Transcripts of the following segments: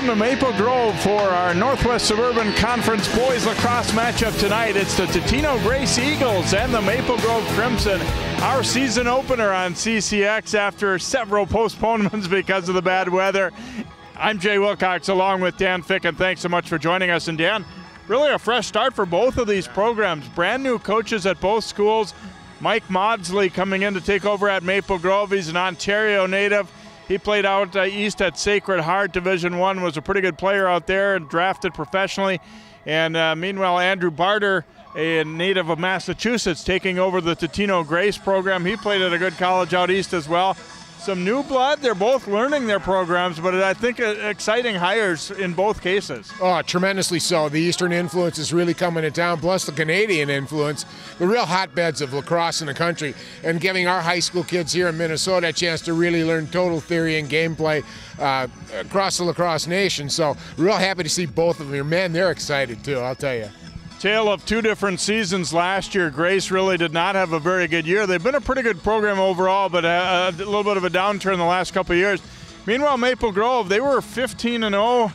to Maple Grove for our Northwest Suburban Conference boys lacrosse matchup tonight. It's the Totino-Grace Eagles and the Maple Grove Crimson. Our season opener on CCX after several postponements because of the bad weather. I'm Jay Wilcox along with Dan Fick, and thanks so much for joining us. And Dan, really a fresh start for both of these programs. Brand new coaches at both schools. Mike Maudsley coming in to take over at Maple Grove. He's an Ontario native. He played out east at Sacred Heart, Division I, was a pretty good player out there and drafted professionally. And meanwhile, Andrew Barter, a native of Massachusetts, taking over the Totino-Grace program. He played at a good college out east as well. Some new blood. They're both learning their programs, but I think exciting hires in both cases. Oh, tremendously so. The Eastern influence is really coming to town, plus the Canadian influence, the real hotbeds of lacrosse in the country, and giving our high school kids here in Minnesota a chance to really learn total theory and gameplay across the lacrosse nation. So real happy to see both of them. Man, they're excited too, I'll tell you. Tale of two different seasons last year. Grace really did not have a very good year. They've been a pretty good program overall, but a little bit of a downturn the last couple of years. Meanwhile, Maple Grove, they were 15-0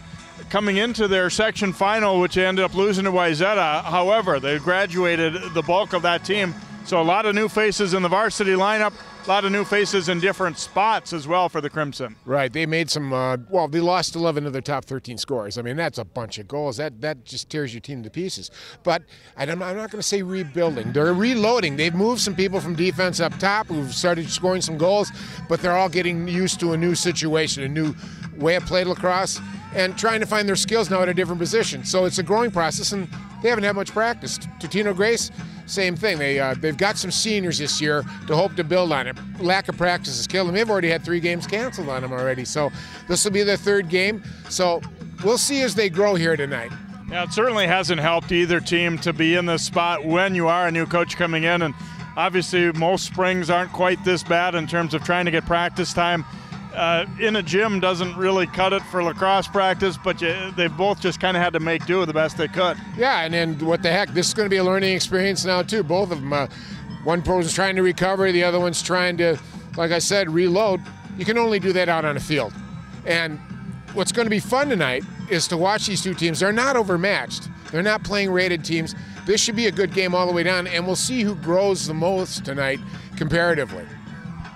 coming into their section final, which they ended up losing to Wayzata. However, they graduated the bulk of that team. So a lot of new faces in the varsity lineup, a lot of new faces in different spots as well for the Crimson. Right, they made some, well, they lost 11 of their top 13 scorers. I mean, that's a bunch of goals. That just tears your team to pieces. But I'm not going to say rebuilding. They're reloading. They've moved some people from defense up top who've started scoring some goals, but they're all getting used to a new situation, a new way of playing lacrosse, and trying to find their skills now at a different position. So it's a growing process, and they haven't had much practice. Totino-Grace, same thing. They've got some seniors this year to hope to build on it. Lack of practice has killed them. They've already had 3 games canceled on them already. So this will be their 3rd game. So we'll see as they grow here tonight. Yeah, it certainly hasn't helped either team to be in this spot when you are a new coach coming in. And obviously most springs aren't quite this bad in terms of trying to get practice time. In a gym doesn't really cut it for lacrosse practice, but they've both just kind of had to make do the best they could. Yeah, and then what the heck, this is going to be a learning experience now too. Both of them, one person's trying to recover, the other one's trying to, like I said, reload. You can only do that out on a field. And what's going to be fun tonight is to watch these two teams. They're not overmatched. They're not playing rated teams. This should be a good game all the way down, and we'll see who grows the most tonight comparatively.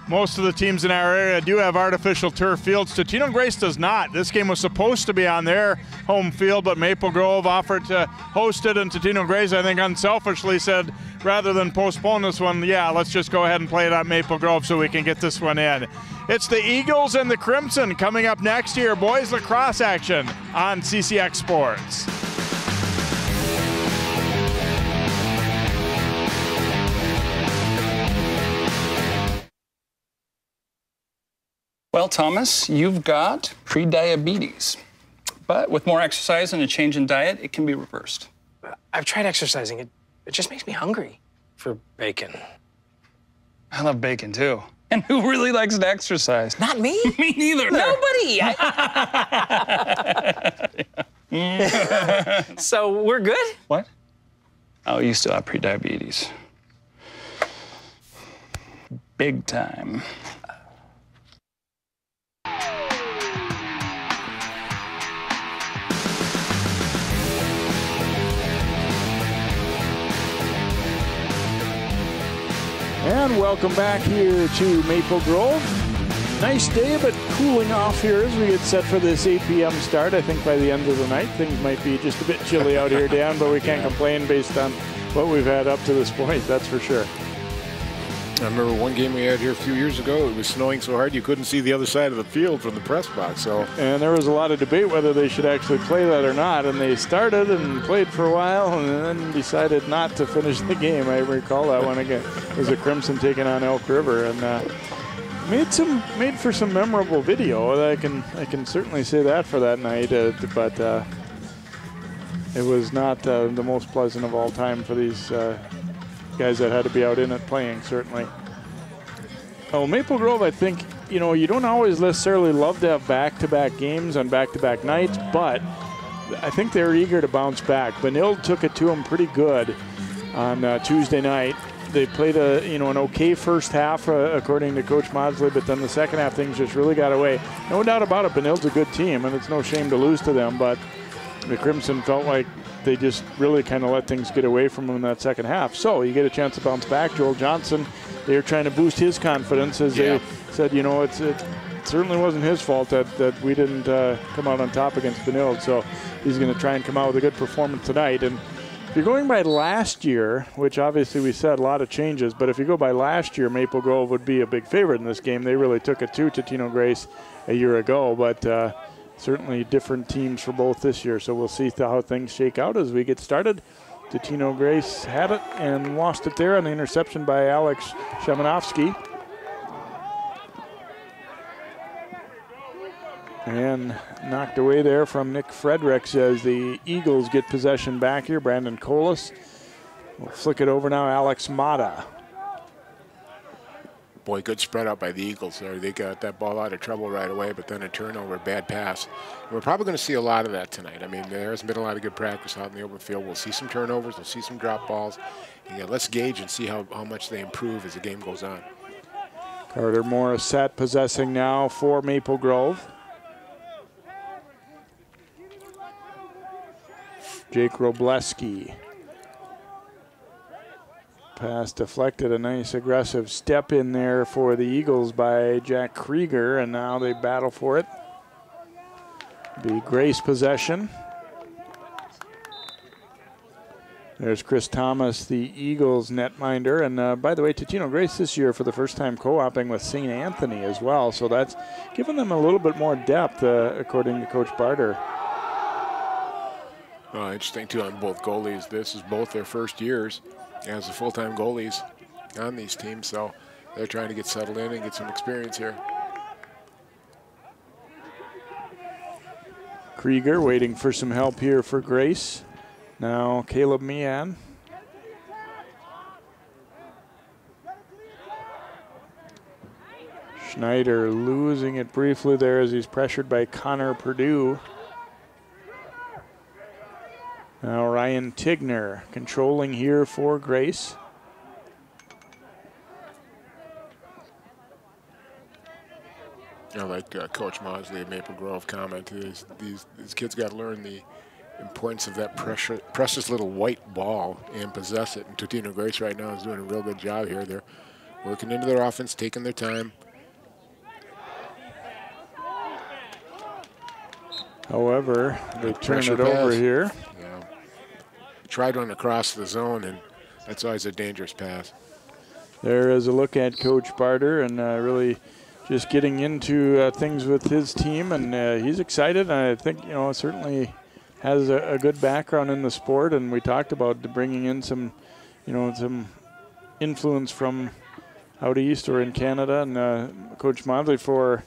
Most of the teams in our area do have artificial turf fields. Totino-Grace does not. This game was supposed to be on their home field, but Maple Grove offered to host it, and Totino-Grace, I think, unselfishly said, rather than postpone this one, yeah, let's just go ahead and play it at Maple Grove so we can get this one in. It's the Eagles and the Crimson coming up next year. Boys lacrosse action on CCX Sports. Well, Thomas, you've got pre-diabetes, but with more exercise and a change in diet, it can be reversed. I've tried exercising. It just makes me hungry for bacon. I love bacon, too. And who really likes to exercise? Not me. Me neither. Nobody. So we're good? What? Oh, you still have pre-diabetes. Big time. And welcome back here to Maple Grove. Nice day, but cooling off here as we get set for this 8 p.m. start. I think by the end of the night, things might be just a bit chilly out here, Dan, but we can't complain based on what we've had up to this point, that's for sure. I remember one game we had here a few years ago. It was snowing so hard you couldn't see the other side of the field from the press box. So, and there was a lot of debate whether they should actually play that or not. And they started and played for a while and then decided not to finish the game. I recall that one again. It was a Crimson taking on Elk River, and made for some memorable video. I can certainly say that for that night. But it was not the most pleasant of all time for these guys that had to be out in it playing, certainly. Well, Maple Grove, I think, you know, you don't always necessarily love to have back-to-back games on back-to-back nights, but I think they're eager to bounce back. Benilde took it to them pretty good on Tuesday night. they played an okay first half, according to Coach Maudsley, but then the second half things just really got away. No doubt about it, Benilde's a good team, and it's no shame to lose to them, but the Crimson felt like they just really kind of let things get away from them in that second half. So you get a chance to bounce back. Joel Johnson, they're trying to boost his confidence as they said, it certainly wasn't his fault that we didn't come out on top against Benilde. So he's going to try and come out with a good performance tonight. And if you're going by last year, which obviously we said a lot of changes, but if you go by last year, Maple Grove would be a big favorite in this game. They really took it to Totino-Grace a year ago, but certainly different teams for both this year. So we'll see how things shake out as we get started. Totino-Grace had it and lost it there on the interception by Alex Shemanovsky. And knocked away there from Nick Fredericks as the Eagles get possession back here. Brandon Colas will flick it over now. Alex Mata. Boy, good spread out by the Eagles there. They got that ball out of trouble right away, but then a turnover, bad pass. And we're probably going to see a lot of that tonight. I mean, there hasn't been a lot of good practice out in the open field. We'll see some turnovers. We'll see some drop balls. And let's gauge and see how much they improve as the game goes on. Carter Morissette possessing now for Maple Grove. Jake Robleski. Pass deflected, a nice aggressive step in there for the Eagles by Jack Krieger, and now they battle for it. Be Grace possession. There's Chris Thomas, the Eagles netminder, and by the way, Totino-Grace this year for the first time co-oping with St. Anthony as well, so that's given them a little bit more depth, according to Coach Barter. Interesting, too, on both goalies. This is both their first years as the full-time goalies on these teams, so they're trying to get settled in and get some experience here. Krieger waiting for some help here for Grace. Now Caleb Meehan. Schneider losing it briefly there as he's pressured by Connor Purdue. Now Ryan Tigner controlling here for Grace. I like Coach Maudsley at Maple Grove commented, these kids got to learn the importance of that precious little white ball and possess it. And Totino-Grace right now is doing a real good job here. They're working into their offense, taking their time. However, they turn it over here. Yeah. Tried one across the zone, and that's always a dangerous pass. There is a look at Coach Barter, and really just getting into things with his team, and he's excited. And I think, certainly has a good background in the sport, and we talked about bringing in some, some influence from out east or in Canada, and Coach Maudsley for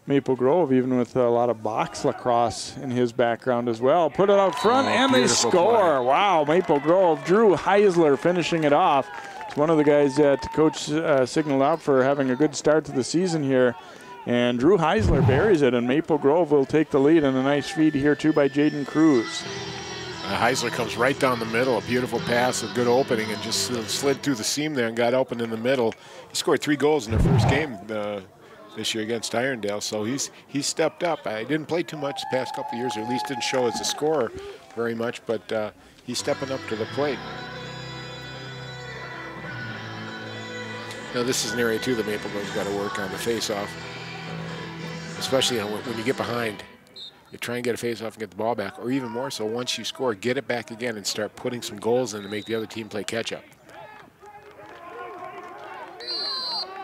Maple Grove, even with a lot of box lacrosse in his background as well. Put it out front, and they score. Play. Wow, Maple Grove. Drew Heisler finishing it off. It's one of the guys that Coach signaled out for having a good start to the season here. And Drew Heisler buries it, and Maple Grove will take the lead, and a nice feed here, too, by Jaden Cruz. Heisler comes right down the middle, a beautiful pass, a good opening, and just slid through the seam there and got open in the middle. He scored 3 goals in their first game this year against Irondale, so he's stepped up. I didn't play too much the past couple of years, or at least didn't show as a scorer very much, but he's stepping up to the plate. Now this is an area too that Maple Grove's got to work on, the face-off, especially when you get behind. You try and get a face-off and get the ball back, or even more so, once you score, get it back again and start putting some goals in to make the other team play catch-up.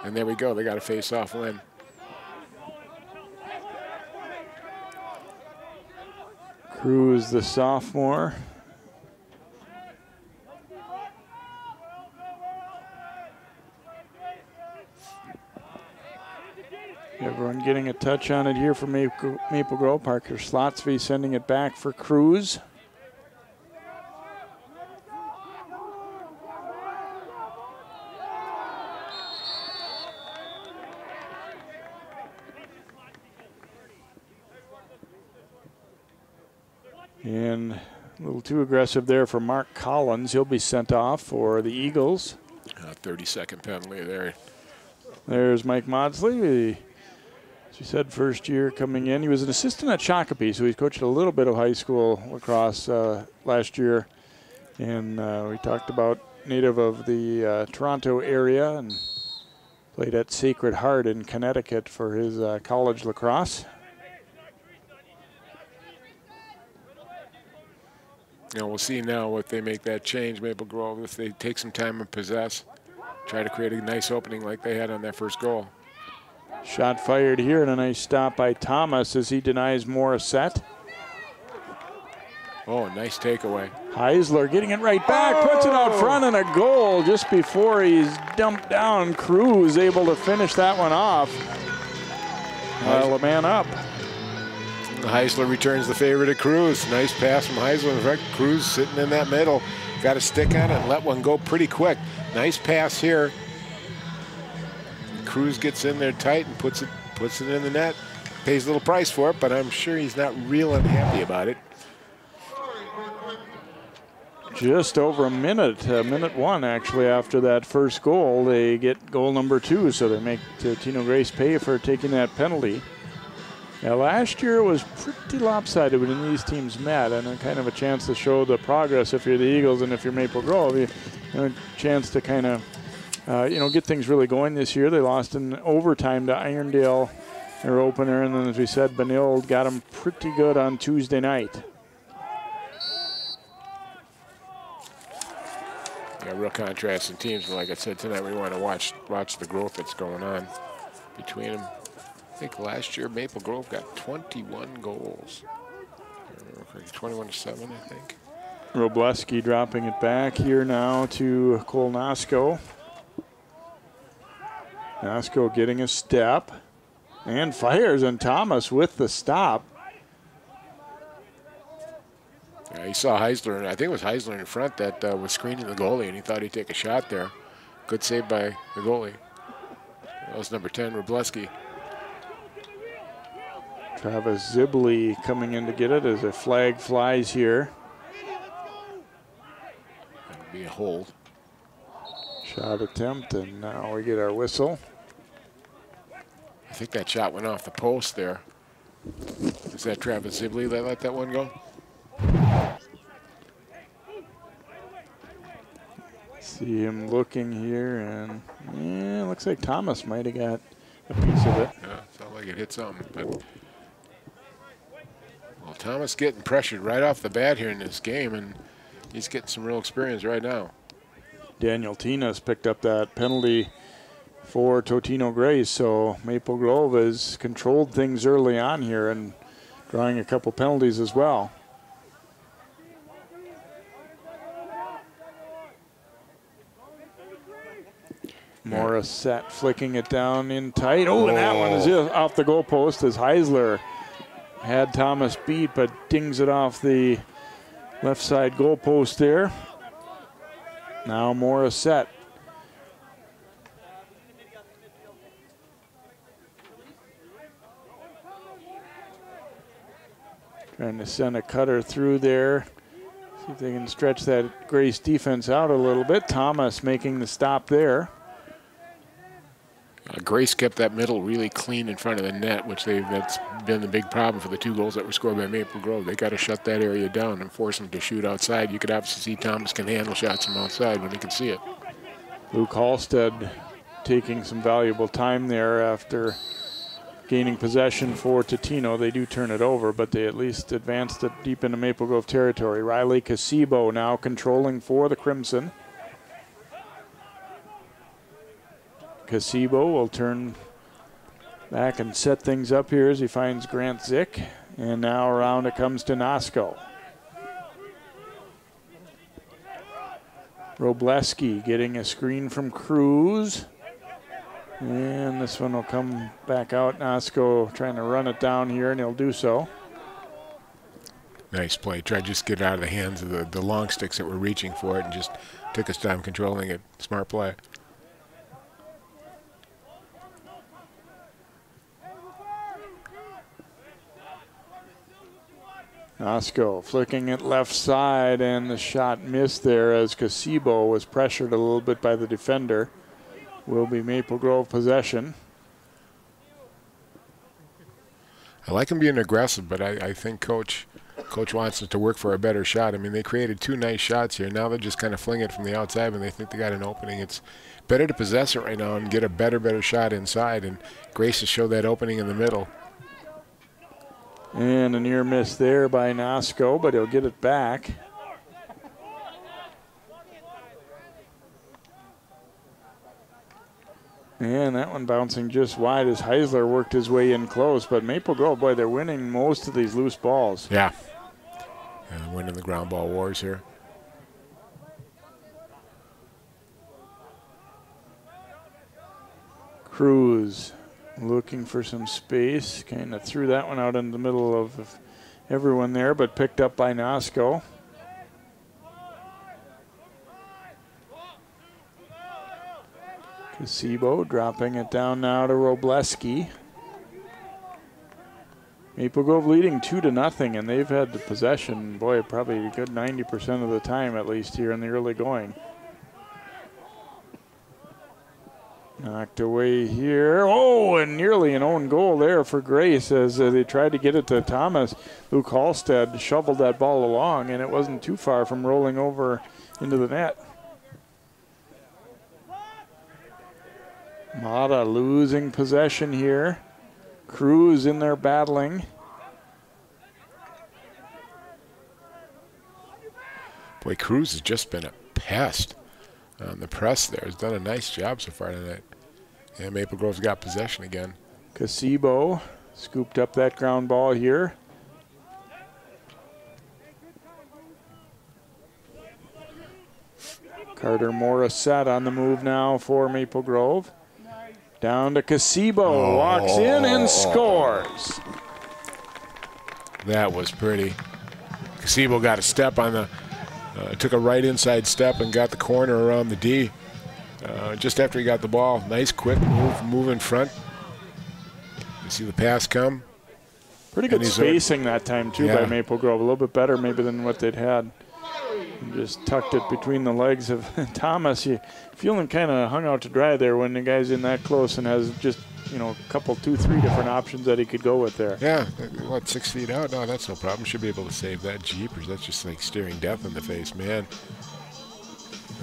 And there we go, they got a face-off win. Cruz, the sophomore. Everyone getting a touch on it here for Maple Grove. Parker Slotsby sending it back for Cruz. And a little too aggressive there for Mark Collins. He'll be sent off for the Eagles. 30-second penalty there. There's Mike Maudsley. As you said, first year coming in. He was an assistant at Shakopee, so he's coached a little bit of high school lacrosse last year. And we talked about native of the Toronto area and played at Sacred Heart in Connecticut for his college lacrosse. You know, we'll see now if they make that change, Maple Grove, if they take some time and possess, try to create a nice opening like they had on that first goal. Shot fired here and a nice stop by Thomas as he denies Morissette. Oh, nice takeaway. Heisler getting it right back, puts it out front and a goal just before he's dumped down. Cruz able to finish that one off. A man up. Heisler returns the favor to Cruz. Nice pass from Heisler. In fact, Cruz sitting in that middle. Got a stick on it and let one go pretty quick. Nice pass here. Cruz gets in there tight and puts it in the net. Pays a little price for it, but I'm sure he's not real unhappy about it. Just over a minute, minute one actually after that first goal. They get goal number 2, so they make Totino-Grace pay for taking that penalty. Now last year it was pretty lopsided when these teams met, and a kind of a chance to show the progress if you're the Eagles and if you're Maple Grove. You know, a chance to kind of get things really going this year. They lost in overtime to Irondale, their opener, and then as we said, Benilde got them pretty good on Tuesday night. Yeah, real contrast in teams. Like I said tonight, we want to watch the growth that's going on between them. I think last year Maple Grove got 21 goals. 21-7, I think. Robleski dropping it back here now to Cole Nosko. Nosko getting a step and fires, and Thomas with the stop. Yeah, he saw Heisler, and I think it was Heisler in front that was screening the goalie, and he thought he'd take a shot there. Good save by the goalie. That was number 10, Robleski. Travis Zibley coming in to get it as a flag flies here. That'll be a hold. Shot attempt, and now we get our whistle. I think that shot went off the post there. Is that Travis Zibley that let that one go? See him looking here, and yeah, looks like Thomas might have got a piece of it. Yeah, felt like it hit something. But well, Thomas getting pressured right off the bat here in this game, and he's getting some real experience right now. Daniel Tina's picked up that penalty for Totino-Grace, so Maple Grove has controlled things early on here and drawing a couple penalties as well. Morissette flicking it down in tight. Oh, and that one is just off the goalpost as Heisler had Thomas beat, but dings it off the left side goalpost there. Now Morissette. Trying to send a cutter through there. See if they can stretch that Grace defense out a little bit. Thomas making the stop there. Grace kept that middle really clean in front of the net, which that's been the big problem for the 2 goals that were scored by Maple Grove. They got to shut that area down and force them to shoot outside. You could obviously see Thomas can handle shots from outside when he can see it. Luke Halstead taking some valuable time there after gaining possession for Totino. They do turn it over, but they at least advanced it deep into Maple Grove territory. Riley Casibo now controlling for the Crimson. Casibo will turn back and set things up here as he finds Grant Zick. And now around it comes to Nosko. Robleski getting a screen from Cruz. And this one will come back out. Nosko trying to run it down here, and he'll do so. Nice play. Tried to just get it out of the hands of the long sticks that were reaching for it and just took his time controlling it. Smart play. Osseo flicking it left side, and the shot missed there as Casibo was pressured a little bit by the defender. Will be Maple Grove possession. I like him being aggressive, but I think Coach wants us to work for a better shot. I mean, they created 2 nice shots here. Now they're just kind of flinging it from the outside when they think they got an opening. It's better to possess it right now and get a better shot inside, and Grace has showed that opening in the middle. And a near miss there by Osseo, but he'll get it back. And that one bouncing just wide as Heisler worked his way in close. But Maple Grove, boy, they're winning most of these loose balls. Yeah. Winning the ground ball wars here. Cruz looking for some space. Kind of threw that one out in the middle of everyone there, but picked up by Osseo. Casibo dropping it down now to Robleski. Maple Grove leading 2-0, and they've had the possession, boy, probably a good 90% of the time at least here in the early going. Knocked away here. Oh, and nearly an own goal there for Grace as they tried to get it to Thomas. Luke Halstead shoveled that ball along, and it wasn't too far from rolling over into the net. Mata losing possession here. Cruz in there battling. Boy, Cruz has just been a pest on the press there. Has done a nice job so far tonight. And Maple Grove's got possession again. Casibo scooped up that ground ball here. Carter Morissette on the move now for Maple Grove. Down to Casibo, walks in and scores. That was pretty. Casibo got a step on the, took a right inside step and got the corner around the D. Just after he got the ball, nice quick move in front. You see the pass come. Pretty good spacing that time too by Maple Grove. A little bit better maybe than what they'd had. And just tucked it between the legs of Thomas. You feel him kind of hung out to dry there when the guy's in that close and has just, you know, a couple, 2, 3 different options that he could go with there. Yeah, what, 6 feet out? No, that's no problem. Should be able to save that. Jeepers, that's just like staring death in the face, man.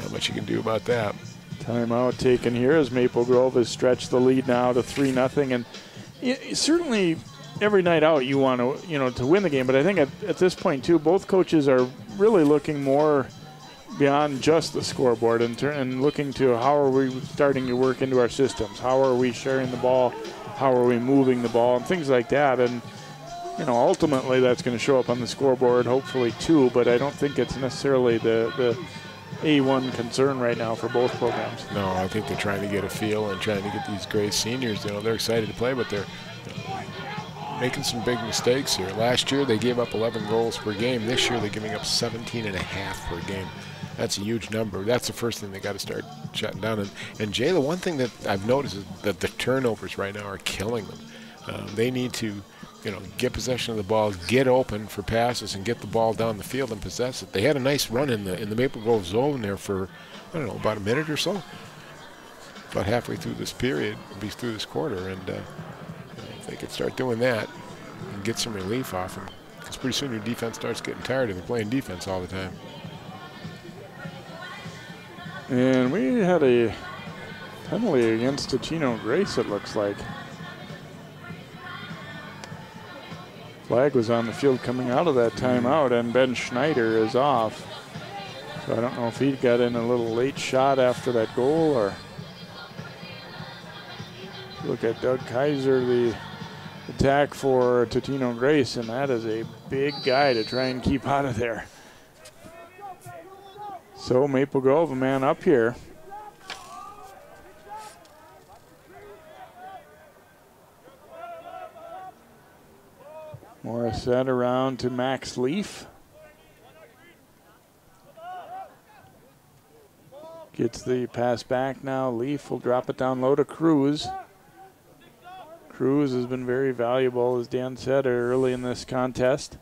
Not much you can do about that. Timeout taken here as Maple Grove has stretched the lead now to 3-0. And certainly every night out you want to, you know, to win the game. But I think at this point too, both coaches are really looking more beyond just the scoreboard and looking to how are we starting to work into our systems? How are we sharing the ball? How are we moving the ball? And things like that. And, you know, ultimately that's going to show up on the scoreboard, hopefully too. But I don't think it's necessarily the A1 concern right now for both programs. No, I think they're trying to get a feel and trying to get these great seniors. You know, they're excited to play, but they're making some big mistakes here. Last year they gave up 11 goals per game. This year they're giving up 17.5 per game. That's a huge number. That's the first thing they got to start shutting down. And Jay, the one thing that I've noticed is that the turnovers right now are killing them. They need to, you know, get possession of the ball, get open for passes, and get the ball down the field and possess it. They had a nice run in the Maple Grove zone there for, I don't know, about a minute or so. About halfway through this period, through this quarter, and if they could start doing that and get some relief off them, because pretty soon your defense starts getting tired of playing defense all the time. And we had a penalty against Totino-Grace, it looks like. Flag was on the field coming out of that timeout, and Ben Schneider is off. So I don't know if he got in a little late shot after that goal, or look at Doug Kaiser, the attack for Totino-Grace, and that is a big guy to try and keep out of there. So Maple Grove, a man up here. Morissette around to Max Leaf. Gets the pass back now. Leaf will drop it down low to Cruz. Cruz has been very valuable, as Dan said, early in this contest.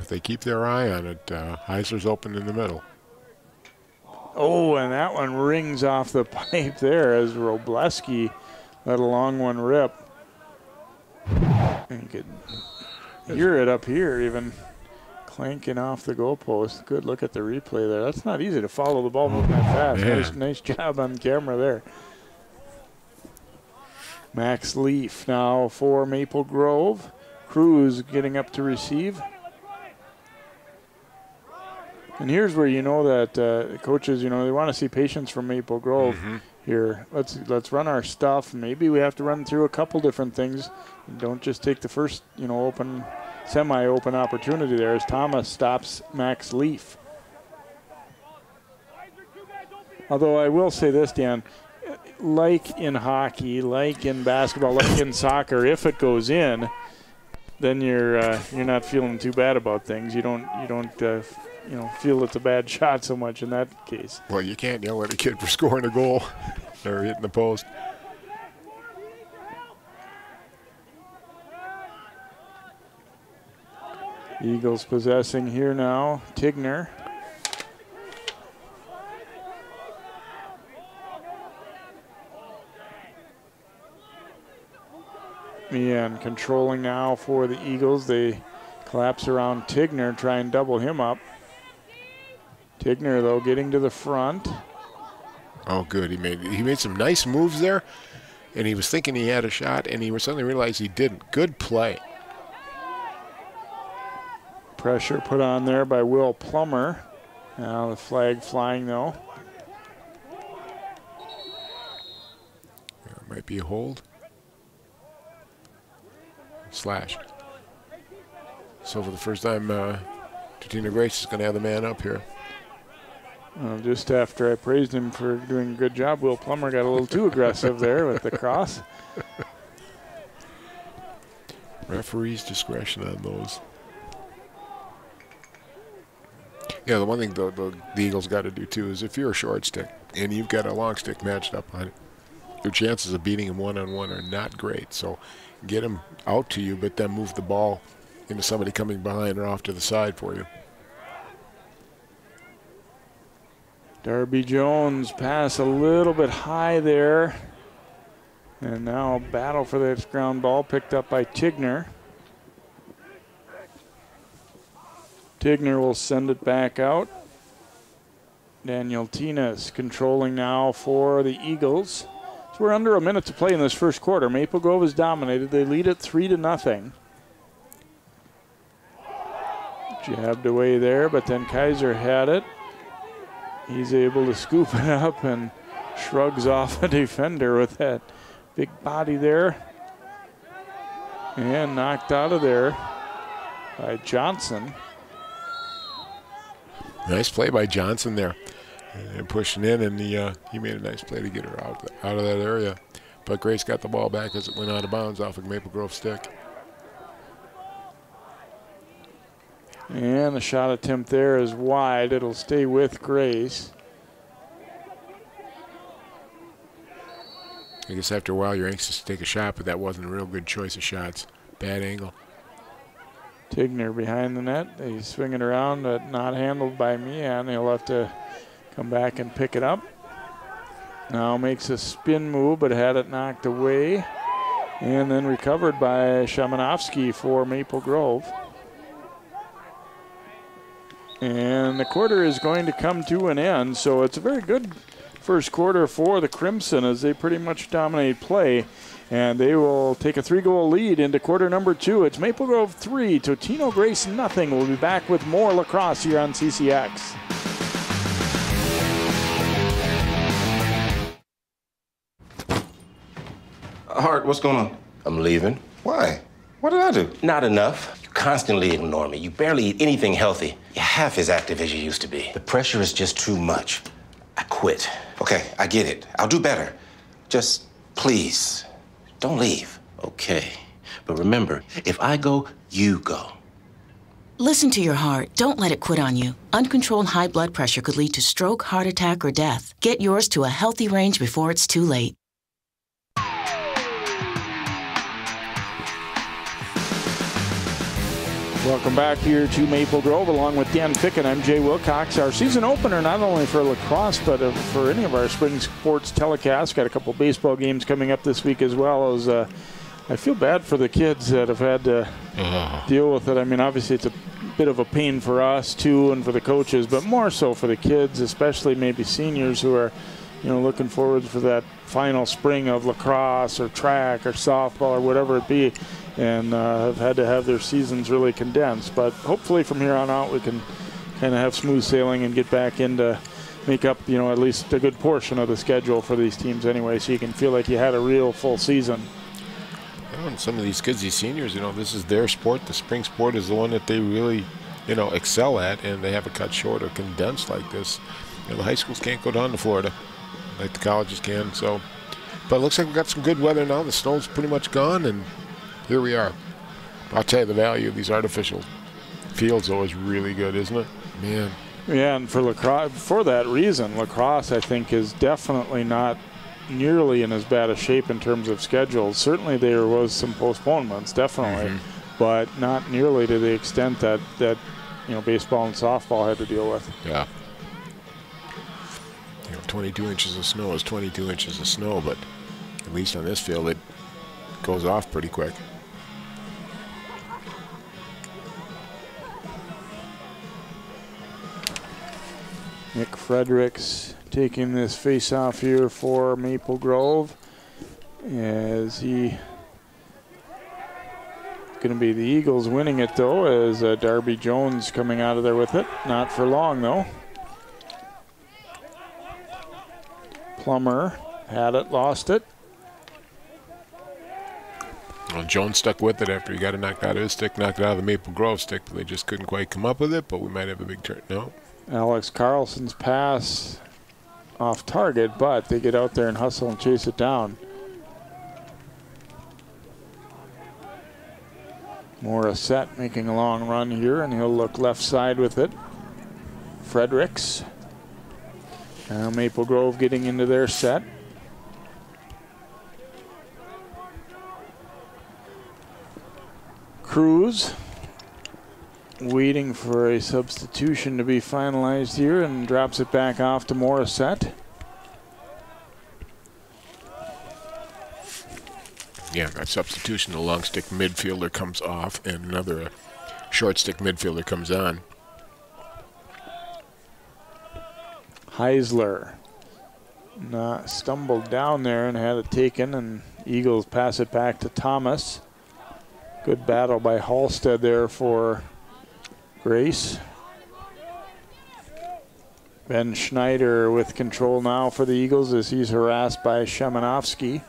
if they keep their eye on it, Heisler's open in the middle. Oh, and that one rings off the pipe there as Robleski let a long one rip. And you could hear it up here even clanking off the goalpost. Good look at the replay there. That's not easy to follow the ball moving that fast. Yeah. Nice job on camera there. Max Leaf now for Maple Grove. Cruz getting up to receive. And here's where you know that coaches, you know, they want to see patience from Maple Grove here. Let's run our stuff. Maybe we have to run through a couple different things. Don't just take the first, you know, semi-open opportunity there as Thomas stops Max Leaf. Although I will say this, Dan, like in hockey, like in basketball, like in soccer, if it goes in, then you're not feeling too bad about things. You don't feel it's a bad shot so much in that case. Well, you can't yell at a kid for scoring a goal or hitting the post. Eagles possessing here now. Tigner. And controlling now for the Eagles. They collapse around Tigner, try and double him up. Tigner, though, getting to the front. Oh, good. He made some nice moves there, and he was thinking he had a shot, and he suddenly realized he didn't. Good play. Pressure put on there by Will Plummer. Now the flag flying, though. It might be a hold. Slash. So for the first time, Totino-Grace is going to have the man up here. Just after I praised him for doing a good job, Will Plummer got a little too aggressive there with the cross. Referee's discretion on those. Yeah, the one thing the Eagles got to do too is if you're a short stick and you've got a long stick matched up on it, your chances of beating him one-on-one are not great. So get him out to you, but then move the ball into somebody coming behind or off to the side for you. Darby Jones pass a little bit high there. And now battle for that ground ball picked up by Tigner. Tigner will send it back out. Daniel Tinas controlling now for the Eagles. So we're under a minute to play in this first quarter. Maple Grove is dominated. They lead it 3-0. Jabbed away there, but then Kaiser had it. He's able to scoop it up and shrugs off a defender with that big body there. And knocked out of there by Johnson. Nice play by Johnson there. And pushing in, and he made a nice play to get her out of that area. But Grace got the ball back as it went out of bounds off of Maple Grove stick. And the shot attempt there is wide. It'll stay with Grace. I guess after a while you're anxious to take a shot, but that wasn't a real good choice of shots. Bad angle. Tigner behind the net. He's swinging around, but not handled by Meehan. He'll have to come back and pick it up. Now makes a spin move, but had it knocked away. And then recovered by Shamanovsky for Maple Grove. And the quarter is going to come to an end, so it's a very good first quarter for the Crimson as they pretty much dominate play. And they will take a 3-goal lead into quarter number 2. It's Maple Grove 3, Totino-Grace nothing. We'll be back with more lacrosse here on CCX. Hart, what's going on? I'm leaving. Why? What did I do? Not enough. You constantly ignore me. You barely eat anything healthy. You're half as active as you used to be. The pressure is just too much. I quit. Okay, I get it. I'll do better. Just, please, don't leave. Okay, but remember, if I go, you go. Listen to your heart. Don't let it quit on you. Uncontrolled high blood pressure could lead to stroke, heart attack, or death. Get yours to a healthy range before it's too late. Welcome back here to Maple Grove along with Dan Fick and I'm Jay Wilcox. Our season opener not only for lacrosse but for any of our spring sports telecasts. Got a couple baseball games coming up this week as well. As I feel bad for the kids that have had to deal with it. I mean, obviously it's a bit of a pain for us too and for the coaches, but more so for the kids, especially maybe seniors who are, you know, looking forward for that final spring of lacrosse or track or softball or whatever it be, and have had to have their seasons really condensed. But hopefully from here on out we can kind of have smooth sailing and get back into make up, you know, at least a good portion of the schedule for these teams anyway, so you can feel like you had a real full season. Well, and some of these kids, these seniors, you know, this is their sport. The spring sport is the one that they really, you know, excel at, and they have it cut short or condensed like this. You know, the high schools can't go down to Florida like the colleges can. So, but it looks like we've got some good weather now. The snow's pretty much gone, and here we are. I'll tell you, the value of these artificial fields though is really good, isn't it? Man. Yeah, and for lacrosse, for that reason, lacrosse I think is definitely not nearly in as bad a shape in terms of schedules. Certainly there was some postponements, definitely, but not nearly to the extent that you know, baseball and softball had to deal with. Yeah. You know, 22 inches of snow is 22 inches of snow, but at least on this field it goes off pretty quick. Nick Fredericks taking this face-off here for Maple Grove, as he going to be the Eagles winning it though, as Darby Jones coming out of there with it. Not for long though. Plummer had it, lost it. Well, Jones stuck with it after he got it knocked out of his stick, knocked it out of the Maple Grove stick. They just couldn't quite come up with it, but we might have a big turn. No. Alex Carlson's pass off target, but they get out there and hustle and chase it down. Morissette making a long run here, and he'll look left side with it. Fredericks. Now Maple Grove getting into their set. Cruz waiting for a substitution to be finalized here and drops it back off to Morissette. Yeah, that substitution, the long stick midfielder comes off and another short stick midfielder comes on. Heisler stumbled down there and had it taken, and Eagles pass it back to Thomas. Good battle by Halstead there for Grace. Ben Schneider with control now for the Eagles as he's harassed by Shemanovsky.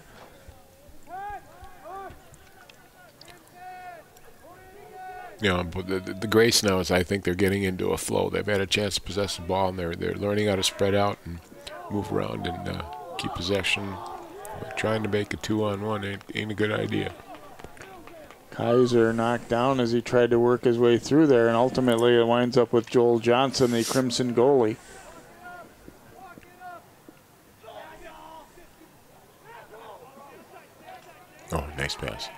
You know, but the Grace now is, I think they're getting into a flow. They've had a chance to possess the ball, and they're learning how to spread out and move around and keep possession. But trying to make a 2-on-1 ain't a good idea. Kaiser knocked down as he tried to work his way through there, and ultimately it winds up with Joel Johnson, the Crimson goalie. Oh, nice pass.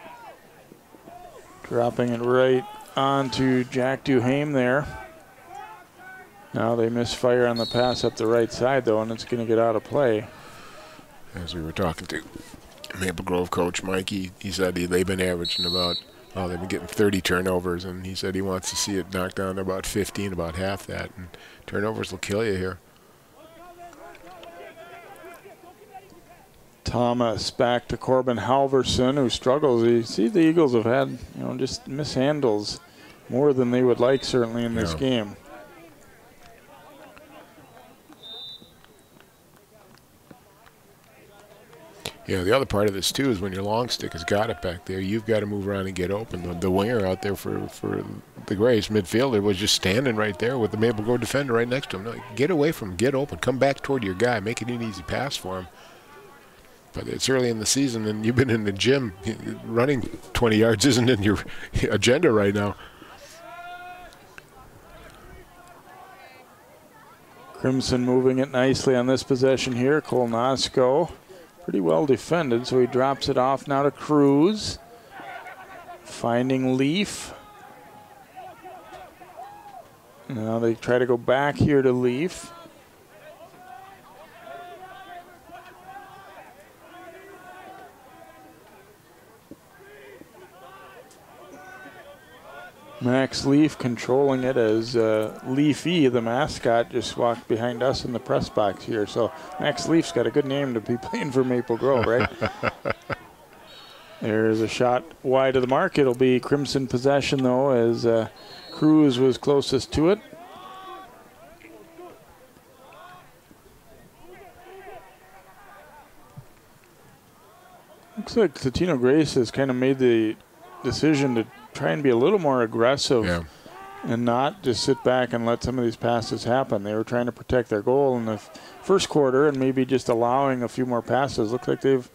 Dropping it right onto Jack Duhame there. Now they misfire on the pass up the right side, though, and it's going to get out of play. As we were talking to Maple Grove coach Mike, he said they've been averaging about, they've been getting 30 turnovers, and he said he wants to see it knocked down to about 15, about half that, and turnovers will kill you here. Thomas back to Corbin Halverson, who struggles. You see the Eagles have had, you know, just mishandles more than they would like, certainly, in this game. Yeah, the other part of this, too, is when your long stick has got it back there, you've got to move around and get open. The winger out there for the Grace midfielder was just standing right there with the Maple Grove defender right next to him. No, get away from him, get open, come back toward your guy, make it an easy pass for him. But it's early in the season, and you've been in the gym. Running 20 yards isn't in your agenda right now. Crimson moving it nicely on this possession here. Kolnosko pretty well defended, so he drops it off now to Cruz. Finding Leaf. Now they try to go back here to Leaf. Max Leaf controlling it as Leafy, the mascot, just walked behind us in the press box here. So Max Leaf's got a good name to be playing for Maple Grove, right? There's a shot wide of the mark. It'll be Crimson possession, though, as Cruz was closest to it. Looks like Totino-Grace has kind of made the decision to try and be a little more aggressive and not just sit back and let some of these passes happen. They were trying to protect their goal in the first quarter and maybe just allowing a few more passes. Looks like they've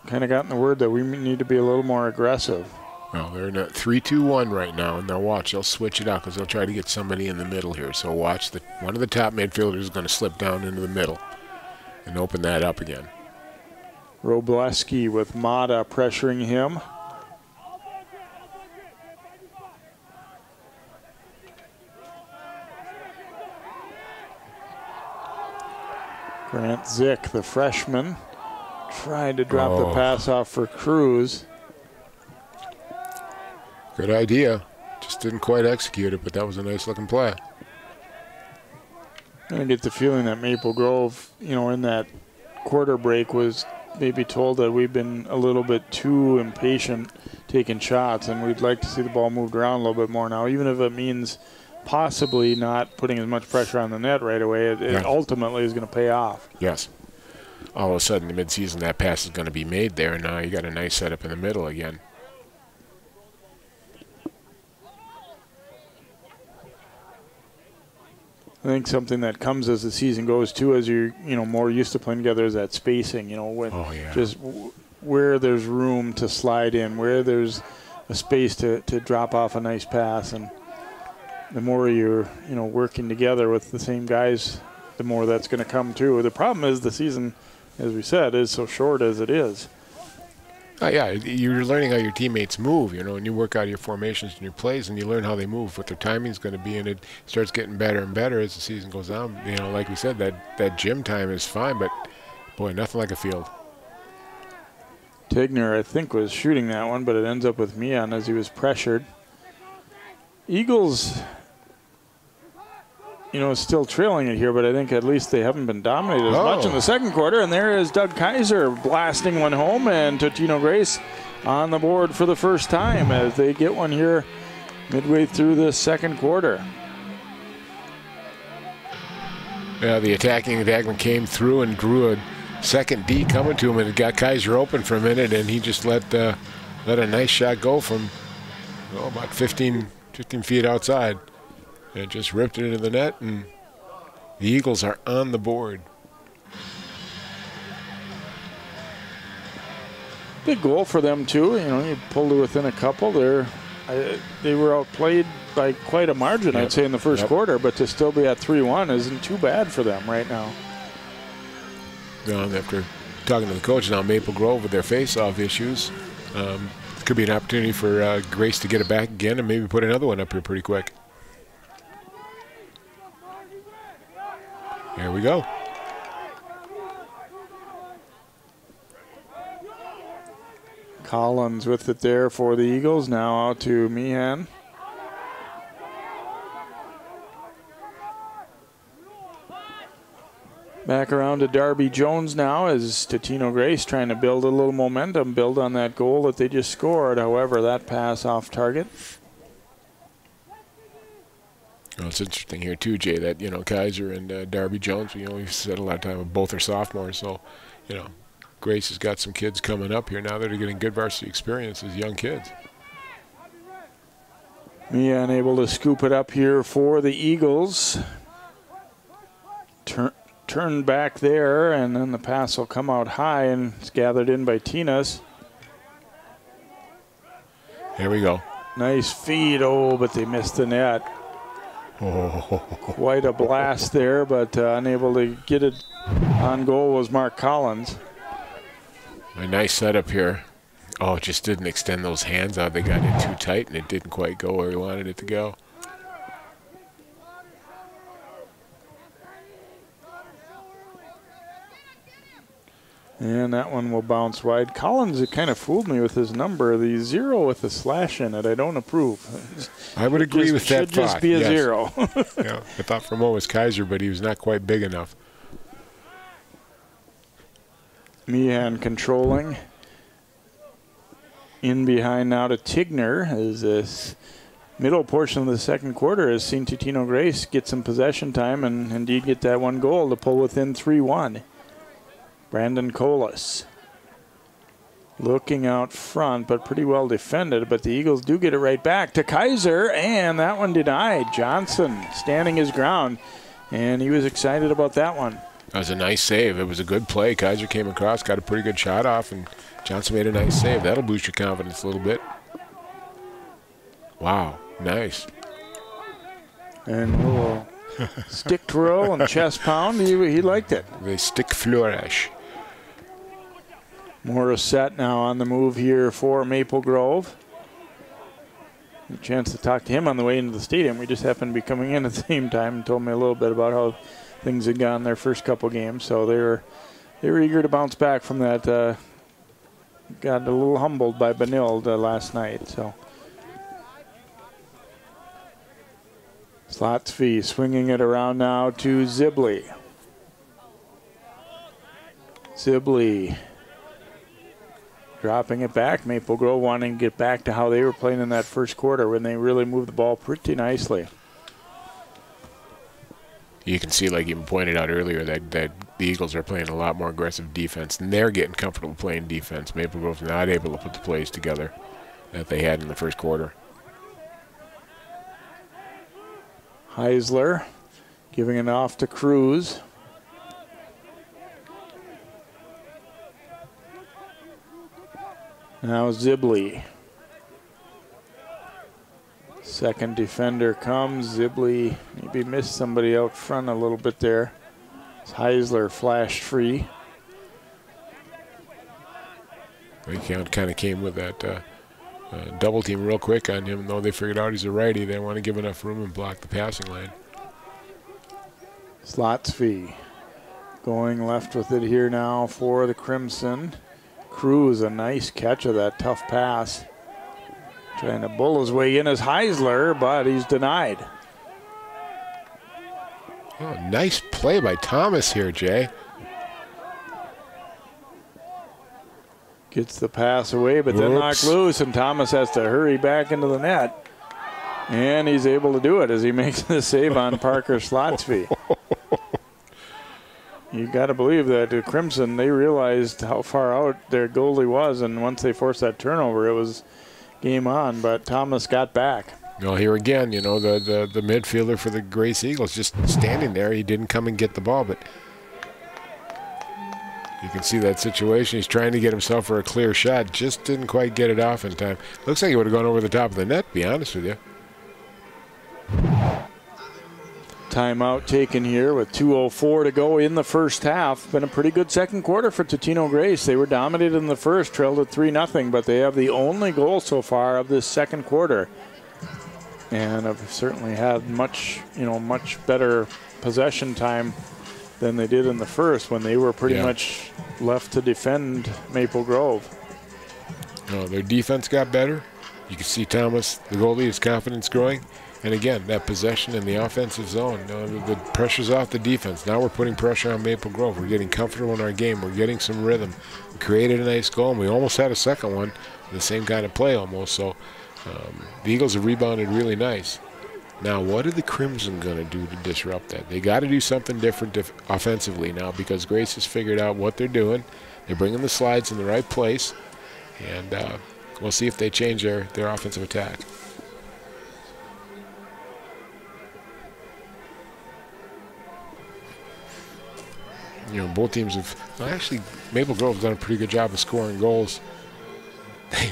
kind of gotten the word that we need to be a little more aggressive. Well, they're in a 3-2-1 right now, and they'll watch. They'll switch it out because they'll try to get somebody in the middle here. So watch, one of the top midfielders is going to slip down into the middle and open that up again. Robleski with Mata pressuring him. Grant Zick, the freshman, tried to drop the pass off for Cruz. Good idea. Just didn't quite execute it, but that was a nice looking play. I get the feeling that Maple Grove, in that quarter break was maybe told that we've been a little bit too impatient taking shots, and we'd like to see the ball moved around a little bit more now, even if it means possibly not putting as much pressure on the net right away. It ultimately is going to pay off. Yes. All of a sudden, in midseason, that pass is going to be made there, and now you got a nice setup in the middle again. I think something that comes as the season goes too, as you're more used to playing together, is that spacing. Just where there's room to slide in, where there's a space to drop off a nice pass, and the more you're working together with the same guys, the more that's going to come too. The problem is the season, as we said, is so short as it is. Yeah, you're learning how your teammates move, and you work out your formations and your plays, and you learn how they move, what their timing's going to be, and it starts getting better and better as the season goes on. Like we said, that gym time is fine, but boy, nothing like a field. Tigner, I think, was shooting that one, but it ends up with Mian as he was pressured. Eagles, still trailing it here, but I think at least they haven't been dominated as much in the second quarter. And there is Doug Kaiser blasting one home, and Totino-Grace on the board for the first time as they get one here midway through the second quarter. Yeah, the attacking attackman came through and drew a second D coming to him, and it got Kaiser open for a minute, and he just let a nice shot go from about 15 feet outside. And just ripped it into the net, and the Eagles are on the board. Big goal for them too. You pulled it within a couple. They were outplayed by quite a margin, I'd say, in the first quarter. But to still be at 3-1 isn't too bad for them right now. After talking to the coach now, Maple Grove with their face-off issues, could be an opportunity for Grace to get it back again and maybe put another one up here pretty quick. Here we go. Collins with it there for the Eagles. Now out to Meehan. Back around to Darby Jones now as Totino-Grace trying to build a little momentum, build on that goal that they just scored. However, that pass off target. Well, it's interesting here too, Jay, that Kaiser and Darby Jones. We've said a lot of time both are sophomores, so Grace has got some kids coming up here now that are getting good varsity experience as young kids. Meehan able to scoop it up here for the Eagles. Turn back there, and then the pass will come out high, and it's gathered in by Tinas. Here we go. Nice feed, but they missed the net. Quite a blast there, but unable to get it on goal was Mark Collins. A nice setup here. It just didn't extend those hands out. They got it too tight, and it didn't quite go where he wanted it to go. And that one will bounce wide. Collins, it kind of fooled me with his number. The 0 with the slash in it, I don't approve. I would agree with that thought. Should just be a 0. Yeah, I thought for a moment it was Kaiser, but he was not quite big enough. Meehan controlling. In behind now to Tigner as this middle portion of the second quarter has seen Totino-Grace get some possession time and indeed get that one goal to pull within 3-1. Brandon Colas looking out front, but pretty well defended. But the Eagles do get it right back to Kaiser, and that one denied. Johnson standing his ground, and he was excited about that one. That was a nice save. It was a good play. Kaiser came across, got a pretty good shot off, and Johnson made a nice save. That'll boost your confidence a little bit. Wow, nice. And a little stick twirl and chest pound. He liked it. The stick flourish. Morissette now on the move here for Maple Grove. A chance to talk to him on the way into the stadium. We just happened to be coming in at the same time and told me a little bit about how things had gone their first couple games. So they were eager to bounce back from that. Got a little humbled by Benilde last night. So Slotsky swinging it around now to Zibley. Zibley dropping it back. Maple Grove wanting to get back to how they were playing in that first quarter when they really moved the ball pretty nicely. You can see, like you pointed out earlier, that the Eagles are playing a lot more aggressive defense, and they're getting comfortable playing defense. Maple Grove's not able to put the plays together that they had in the first quarter. Heisler giving it off to Cruz. Now Zibley. Second defender comes. Zibley maybe missed somebody out front a little bit there. Heisler flashed free. They kind of came with that double team real quick on him, though they figured out he's a righty. They didn't want to give enough room and block the passing lane. Slotsky going left with it here now for the Crimson. Cruz, a nice catch of that tough pass. Trying to bull his way in as Heisler, but he's denied. Oh, nice play by Thomas here, Jay. Gets the pass away, but then knocked loose, and Thomas has to hurry back into the net. And he's able to do it as he makes the save on Parker Slotsky. You got to believe that the Crimson, they realized how far out their goalie was, and once they forced that turnover, it was game on, but Thomas got back. Well, here again, you know, the midfielder for the Grace Eagles just standing there. He didn't come and get the ball, but you can see that situation. He's trying to get himself for a clear shot, just didn't quite get it off in time. Looks like he would have gone over the top of the net, to be honest with you. Timeout taken here with 2:04 to go in the first half. Been a pretty good second quarter for Totino-Grace. They were dominated in the first, trailed at 3-0, but they have the only goal so far of this second quarter. And have certainly had much better possession time than they did in the first when they were pretty much left to defend Maple Grove. No, their defense got better. You can see Thomas, the goalie, his confidence growing. And again, that possession in the offensive zone, the pressure's off the defense. Now we're putting pressure on Maple Grove. We're getting comfortable in our game. We're getting some rhythm. We created a nice goal, and we almost had a second one, the same kind of play almost. So the Eagles have rebounded really nice. Now, what are the Crimson going to do to disrupt that? They got to do something different offensively now, because Grace has figured out what they're doing. They're bringing the slides in the right place, and we'll see if they change their offensive attack. You know, both teams have actually, Maple Grove have done a pretty good job of scoring goals.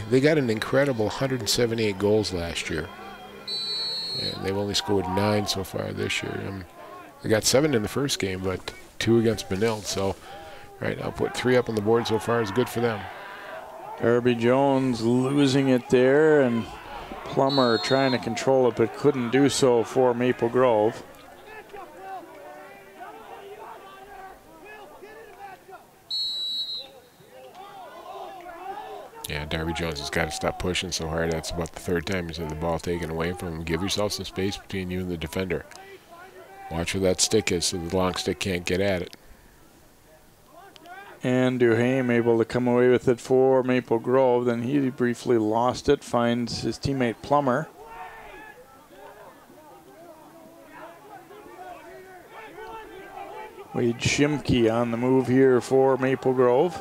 They got an incredible 178 goals last year, and they've only scored 9 so far this year. They got 7 in the first game, but 2 against Benilde. So, right now, put 3 up on the board so far is good for them. Darby Jones losing it there, and Plummer trying to control it, but couldn't do so for Maple Grove. Yeah, Darby Jones has got to stop pushing so hard. That's about the third time he's had the ball taken away from him. Give yourself some space between you and the defender. Watch where that stick is so the long stick can't get at it. And Duhame able to come away with it for Maple Grove. Then he briefly lost it, finds his teammate Plummer. Wade Shimke on the move here for Maple Grove.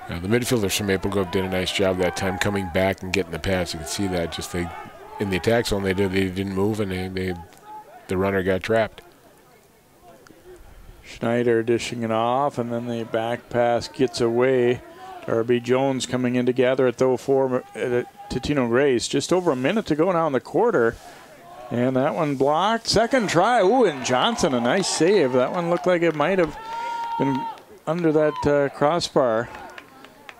Now, the midfielders from Maple Grove did a nice job that time coming back and getting the pass. You can see that just in the attack zone they didn't move, and the runner got trapped. Schneider dishing it off, and then the back pass gets away. Darby Jones coming in to gather it, though, for Totino-Grace. Just over a minute to go now in the quarter. And that one blocked. Second try. Ooh, and Johnson, a nice save. That one looked like it might have been under that crossbar.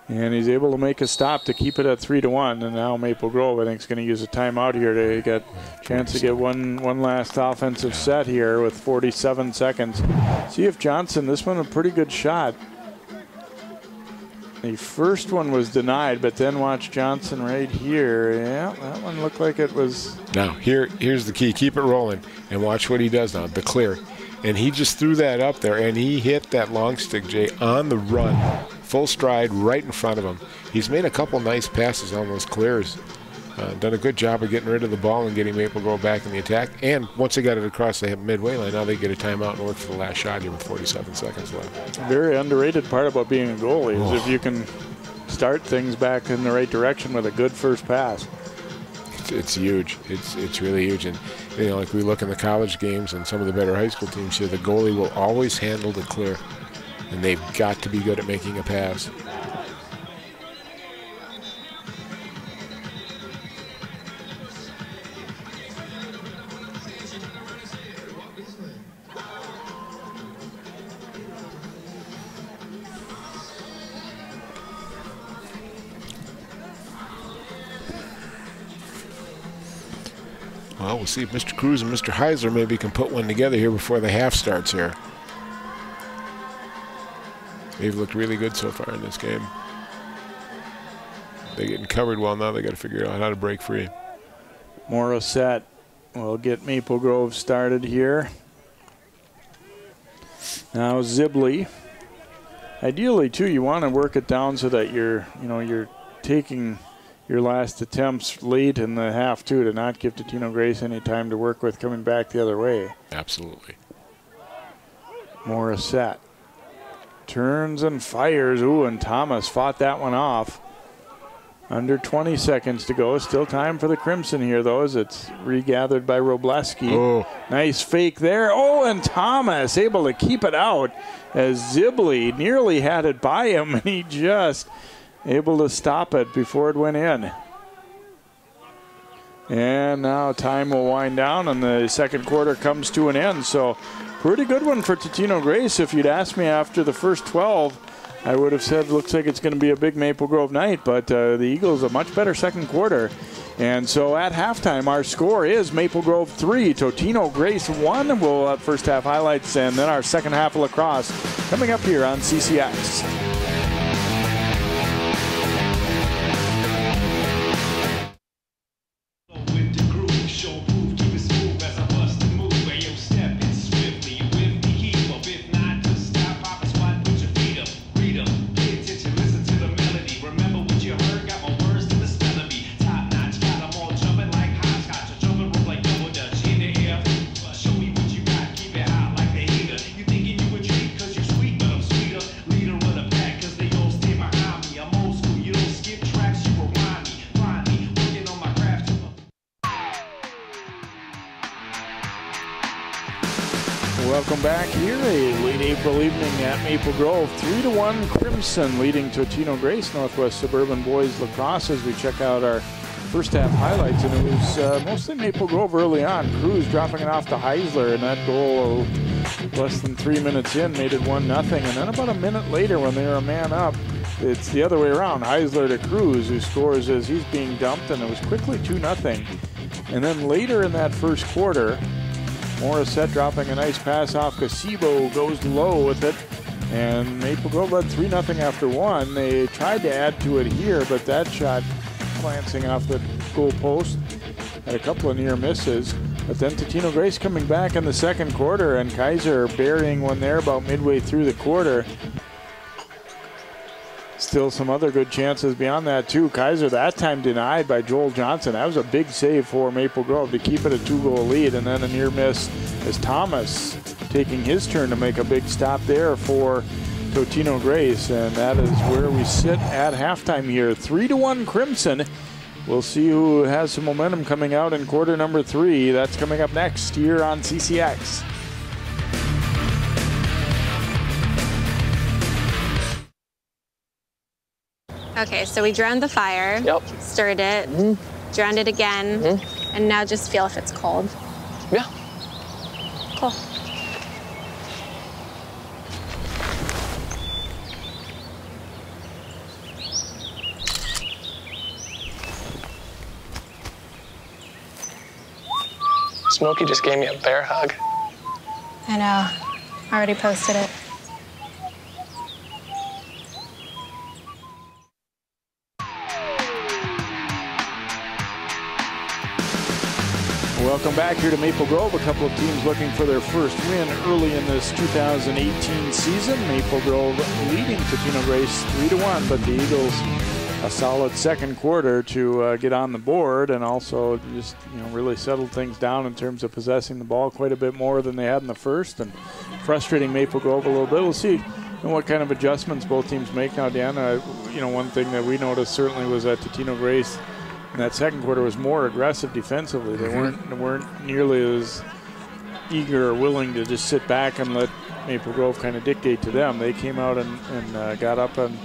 And he's able to make a stop to keep it at 3-1. And now Maple Grove, I think, is going to use a timeout here to get a chance to get one last offensive set here with 47 seconds. See if Johnson, this one a pretty good shot. The first one was denied, but then watch Johnson right here. Yeah, that one looked like it was. Now, here's the key. Keep it rolling and watch what he does now, the clear. And he just threw that up there, and he hit that long stick, Jay, on the run. Full stride right in front of him. He's made a couple nice passes on those clears. Done a good job of getting rid of the ball and getting Maple Grove back in the attack. And once they got it across the midway line, now they get a timeout and work for the last shot here with 47 seconds left. Very underrated part about being a goalie is if you can start things back in the right direction with a good first pass. It's huge. It's really huge. And you know, like we look in the college games and some of the better high school teams here, the goalie will always handle the clear. And they've got to be good at making a pass. Well, we'll see if Mr. Cruz and Mr. Heisler maybe can put one together here before the half starts here. They've looked really good so far in this game. They're getting covered well now. They got to figure out how to break free. Morissette will get Maple Grove started here. Now Zibley. Ideally, too, you want to work it down so that you're taking your last attempts late in the half, too, to not give Totino-Grace any time to work with coming back the other way. Absolutely. Morissette turns and fires. Ooh, and Thomas fought that one off. Under 20 seconds to go. Still time for the Crimson here, though, as it's regathered by Robleski. Oh. Nice fake there. Oh, and Thomas able to keep it out as Zibley nearly had it by him, and he just able to stop it before it went in. And now time will wind down, and the second quarter comes to an end. So pretty good one for Totino-Grace. If you'd asked me after the first 12, I would have said looks like it's going to be a big Maple Grove night, but the Eagles a much better second quarter. And so at halftime, our score is Maple Grove 3, Totino-Grace 1. We'll have first half highlights and then our second half of lacrosse coming up here on CCX. Welcome back here, a late April evening at Maple Grove. 3-1 Crimson leading Totino-Grace Northwest Suburban Boys Lacrosse as we check out our first half highlights. And it was mostly Maple Grove early on. Cruz dropping it off to Heisler, and that goal less than 3 minutes in made it 1-0. And then about a minute later when they were a man up, it's the other way around. Heisler to Cruz, who scores as he's being dumped, and it was quickly 2-0. And then later in that first quarter, Morissette dropping a nice pass off Casibo, goes low with it. And Maple Grove led 3-0 after one. They tried to add to it here, but that shot glancing off the goal post. Had a couple of near misses. But then Totino-Grace coming back in the second quarter, and Kaiser burying one there about midway through the quarter. Still some other good chances beyond that too. Kaiser that time denied by Joel Johnson. That was a big save for Maple Grove to keep it a 2-goal lead, and then a near miss as Thomas taking his turn to make a big stop there for Totino-Grace, and that is where we sit at halftime here. 3-1 Crimson. We'll see who has some momentum coming out in quarter number 3. That's coming up next here on CCX. Okay, so we drowned the fire, stirred it, drowned it again, and now just feel if it's cold. Yeah. Cool. Smokey just gave me a bear hug. I know. Already posted it. Welcome back here to Maple Grove. A couple of teams looking for their first win early in this 2018 season. Maple Grove leading Totino-Grace 3-1, but the Eagles a solid second quarter to get on the board, and also just really settled things down in terms of possessing the ball quite a bit more than they had in the first, and frustrating Maple Grove a little bit. We'll see what kind of adjustments both teams make now. Dan, one thing that we noticed certainly was that Totino-Grace in that second quarter was more aggressive defensively. They weren't nearly as eager or willing to just sit back and let Maple Grove kind of dictate to them. They came out and got up and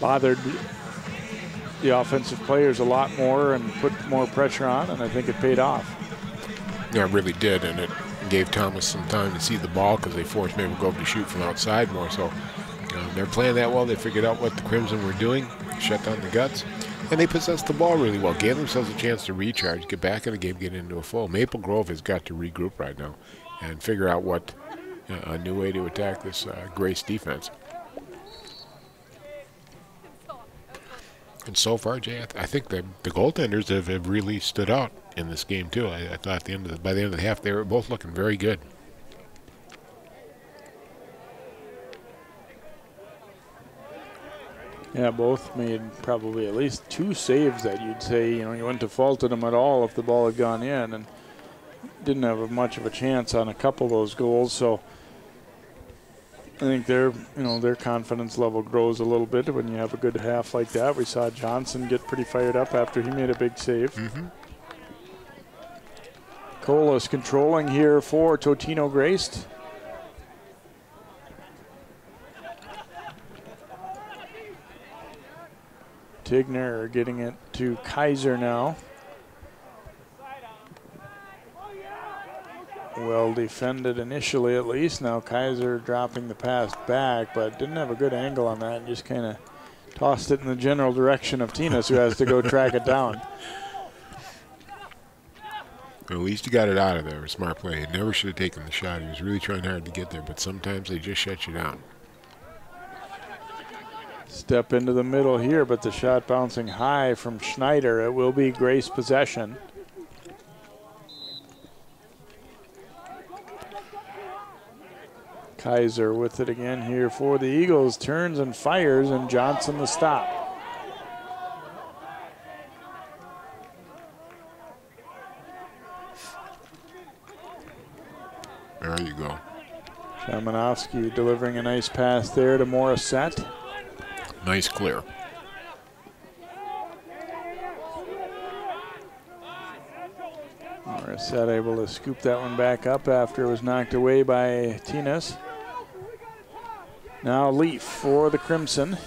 bothered the offensive players a lot more and put more pressure on, and I think it paid off. Yeah, it really did, and it gave Thomas some time to see the ball because they forced Maple Grove to shoot from outside more. So they're playing that well. They figured out what the Crimson were doing, shut down the guts, and they possessed the ball really well, gave themselves a chance to recharge, get back in the game, get into a flow. Maple Grove has got to regroup right now and figure out what a new way to attack this Grace defense. And so far, Jay, I think the goaltenders have really stood out in this game too. I thought by the end of the half, they were both looking very good. Yeah, both made probably at least 2 saves that you'd say, you wouldn't have faulted them at all if the ball had gone in, and didn't have much of a chance on a couple of those goals. So I think their confidence level grows a little bit when you have a good half like that. We saw Johnson get pretty fired up after he made a big save. Colas controlling here for Totino-Grace. Tigner getting it to Kaiser now. Well defended initially, at least. Now Kaiser dropping the pass back, but didn't have a good angle on that and just kind of tossed it in the general direction of Tinas, who has to go track it down. Well, at least he got it out of there. A smart play. He never should have taken the shot. He was really trying hard to get there, but sometimes they just shut you down. Step into the middle here, but the shot bouncing high from Schneider. It will be Grace possession. Kaiser with it again here for the Eagles. Turns and fires, and Johnson the stop. There you go. Shamanovsky delivering a nice pass there to Morissette. Nice clear. Morissette able to scoop that one back up after it was knocked away by Tinas. Now Leaf for the Crimson.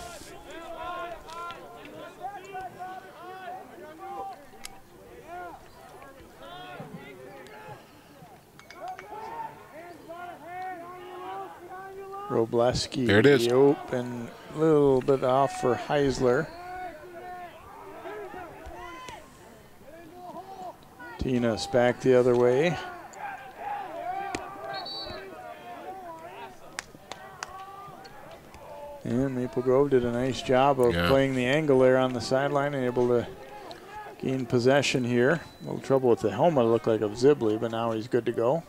Robleski. There it is. The open, a little bit off for Heisler. Tinas back the other way. And Maple Grove did a nice job of playing the angle there on the sideline and able to gain possession here. A little trouble with the helmet, it looked like of Zibley, but now he's good to go.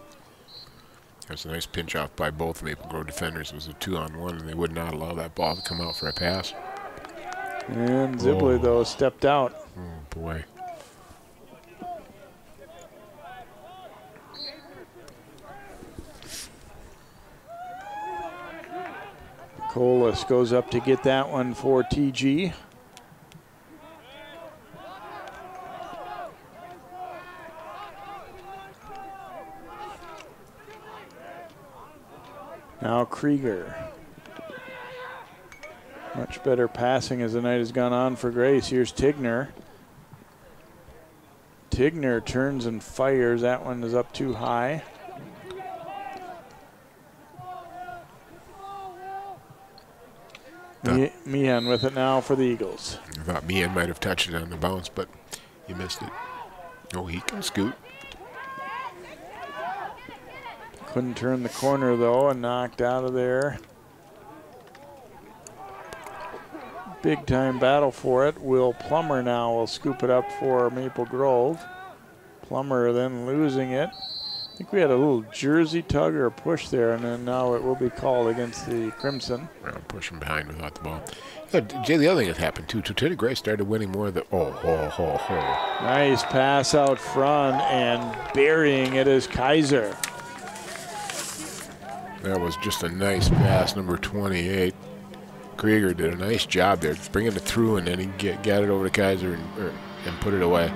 There's a nice pinch off by both Maple Grove defenders. It was a 2-on-1, and they would not allow that ball to come out for a pass. And Zibley, though, stepped out. Oh, boy. Colas goes up to get that one for TG. Now Krieger. Much better passing as the night has gone on for Grace. Here's Tigner. Tigner turns and fires. That one is up too high. Meehan with it now for the Eagles. I thought Meehan might have touched it on the bounce, but he missed it. Oh, he can scoot. Couldn't turn the corner, though, and knocked out of there. Big time battle for it. Will Plummer now will scoop it up for Maple Grove. Plummer then losing it. I think we had a little jersey tug or a push there, and then now it will be called against the Crimson. Well, pushing behind without the ball. Jay, the other thing that happened too, Totino-Grace started winning more of the, Nice pass out front, and burying it is Kaiser. That was just a nice pass, number 28. Krieger did a nice job there, bringing it through, and then he got it over to Kaiser and put it away.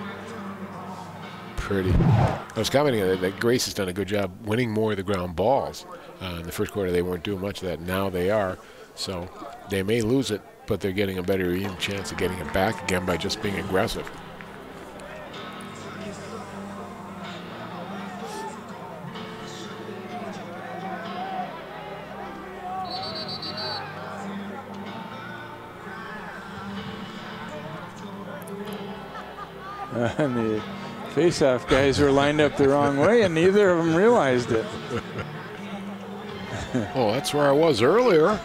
Pretty. I was commenting that Grace has done a good job winning more of the ground balls. In the first quarter, they weren't doing much of that. Now they are. So they may lose it, but they're getting a better even chance of getting it back again by just being aggressive. And the face-off guys were lined up the wrong way, and neither of them realized it. Oh, that's where I was earlier.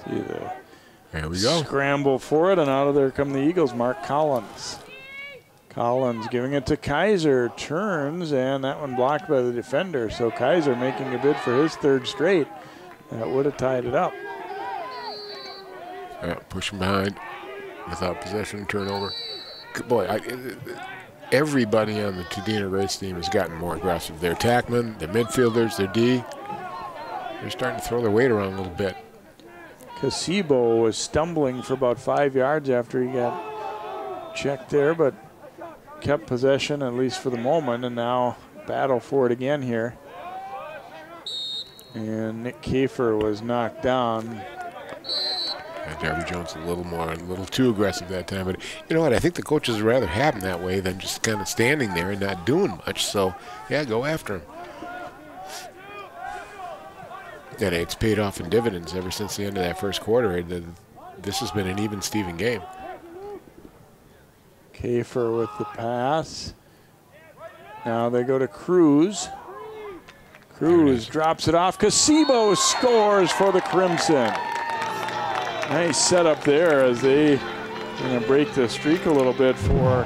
See the there we go. Scramble for it, and out of there come the Eagles. Mark Collins. Collins giving it to Kaiser, turns, and that one blocked by the defender. So Kaiser making a bid for his third straight. That would have tied it up. Yeah, pushing behind without possession, turnover. Boy, everybody on the Totino-Grace team has gotten more aggressive. Their attackmen, their midfielders, their D, they're starting to throw their weight around a little bit. Casibo was stumbling for about 5 yards after he got checked there, but kept possession, at least for the moment, and now battle for it again here. And Nick Kafer was knocked down. And Darby Jones a little too aggressive that time. But you know what? I think the coaches would rather have him that way than just kind of standing there and not doing much. So, yeah, go after him. And it's paid off in dividends ever since the end of that first quarter. This has been an even Steven game. Kafer with the pass. Now they go to Cruz. Cruz drops it off. Casibo scores for the Crimson. Nice setup there as they going to break the streak a little bit for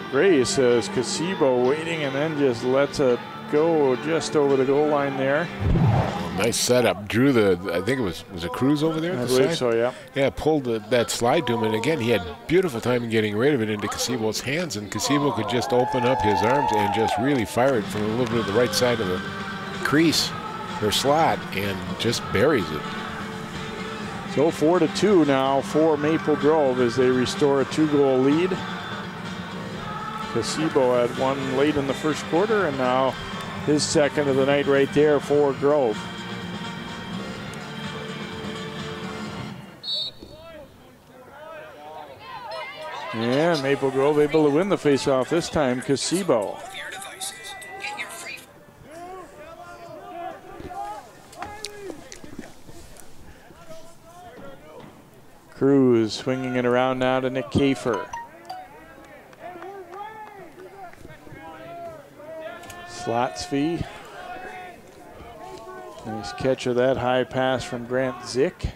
Grace as Casibo waiting and then just lets it go just over the goal line there. Nice setup. Drew I think it was a Cruz over there? I believe so, yeah. Yeah, pulled that slide to him, and again, he had beautiful time in getting rid of it into Casibo's hands, and Casibo could just open up his arms and just really fire it from a little bit of the right side of the crease, or slot, and just buries it. So 4-2 now for Maple Grove as they restore a 2-goal lead. Casibo had one late in the first quarter, and now his second of the night right there for Grove. And Maple Grove able to win the faceoff this time. Casibo. Cruz swinging it around now to Nick Kafer. Slotsby. Nice catch of that high pass from Grant Zick.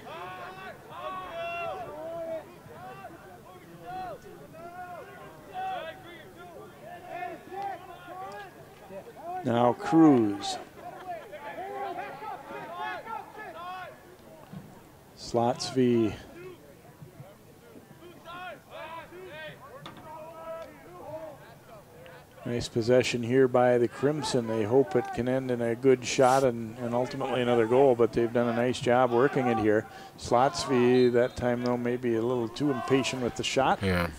Now Cruz. Slotsby. Nice possession here by the Crimson. They hope it can end in a good shot and ultimately another goal, but they've done a nice job working it here. Slotsby, that time though, maybe a little too impatient with the shot. Yeah.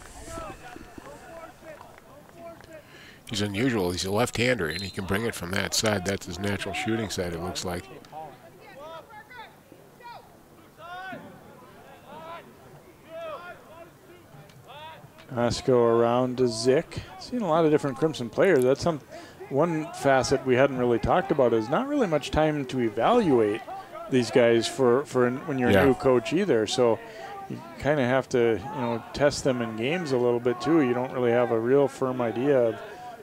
He's unusual. He's a left-hander, and he can bring it from that side. That's his natural shooting side, it looks like. Osseo around to Zick. Seen a lot of different Crimson players. That's one facet we hadn't really talked about is not really much time to evaluate these guys for when you're a new coach either. So you kind of have to test them in games a little bit too. You don't really have a real firm idea of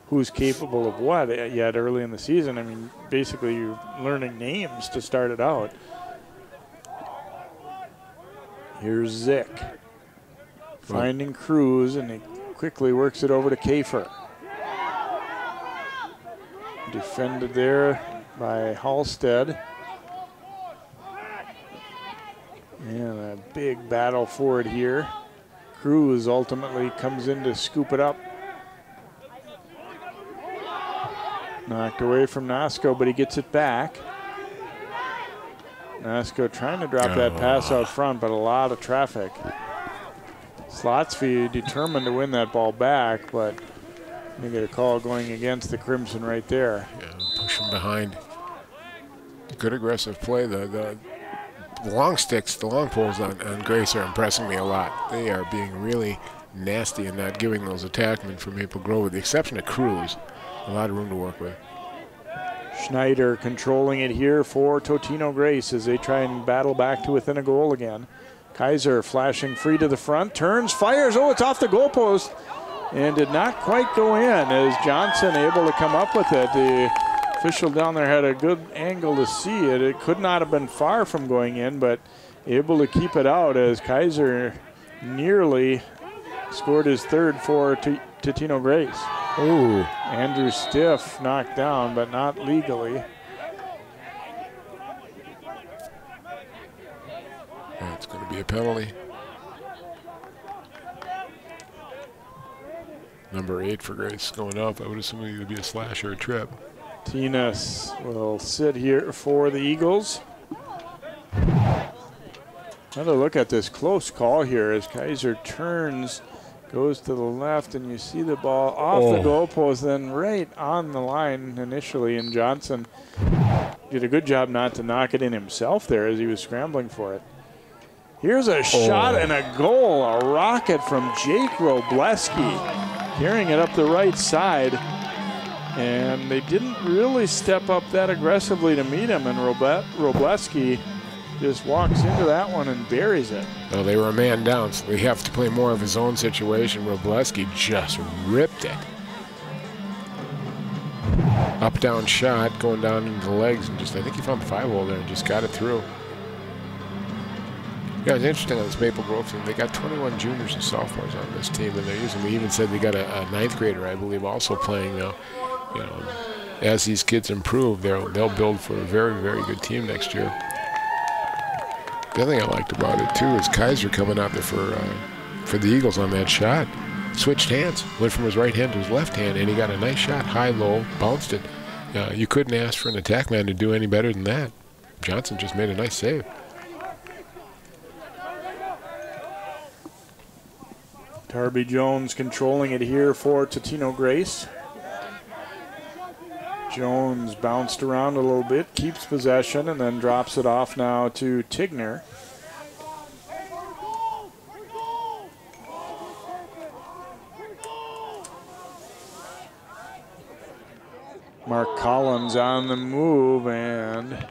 who's capable of what yet early in the season. I mean, basically you're learning names to start it out. Here's Zick. Finding Cruz, and he quickly works it over to Kafer. Defended there by Halstead. And a big battle for it here. Cruz ultimately comes in to scoop it up. Knocked away from Nosko, but he gets it back. Nosko trying to drop that pass out front, but a lot of traffic. Slotsby determined to win that ball back, but you get a call going against the Crimson right there. Yeah, push him behind. Good aggressive play. The long sticks, the long poles on Grace are impressing me a lot. They are being really nasty and not giving those attackmen from Maple Grove, with the exception of Cruz. A lot of room to work with. Schneider controlling it here for Totino-Grace as they try and battle back to within a goal again. Kaiser flashing free to the front, turns, fires, oh, it's off the goalpost, and did not quite go in as Johnson able to come up with it. The official down there had a good angle to see it. It could not have been far from going in, but able to keep it out as Kaiser nearly scored his third for Totino-Grace. Ooh. Andrew Stiff knocked down, but not legally. It's going to be a penalty. Number 8 for Grace going up. I would assume it would be a slash or a trip. Tinas will sit here for the Eagles. Another look at this close call here as Kaiser turns, goes to the left, and you see the ball off the goalpost, then right on the line initially, and Johnson did a good job not to knock it in himself there as he was scrambling for it. Here's a shot and a goal, a rocket from Jake Robleski, carrying it up the right side. And they didn't really step up that aggressively to meet him, and Robleski just walks into that one and buries it. Well, they were a man down, so they have to play more of his own situation. Robleski just ripped it. Up-down shot, going down into the legs, and I think he found the 5-hole there and just got it through. Yeah, it's interesting on this Maple Grove team. They got 21 juniors and sophomores on this team, and they're using. We even said they got a 9th grader, I believe, also playing now. You know, as these kids improve, they'll build for a very, very good team next year. The other thing I liked about it too is Kaiser coming out there for the Eagles on that shot. Switched hands, went from his right hand to his left hand, and he got a nice shot, high, low, bounced it. You couldn't ask for an attack man to do any better than that. Johnson just made a nice save. Darby Jones controlling it here for Totino-Grace. Jones bounced around a little bit, keeps possession, and then drops it off now to Tigner. Mark Collins on the move, and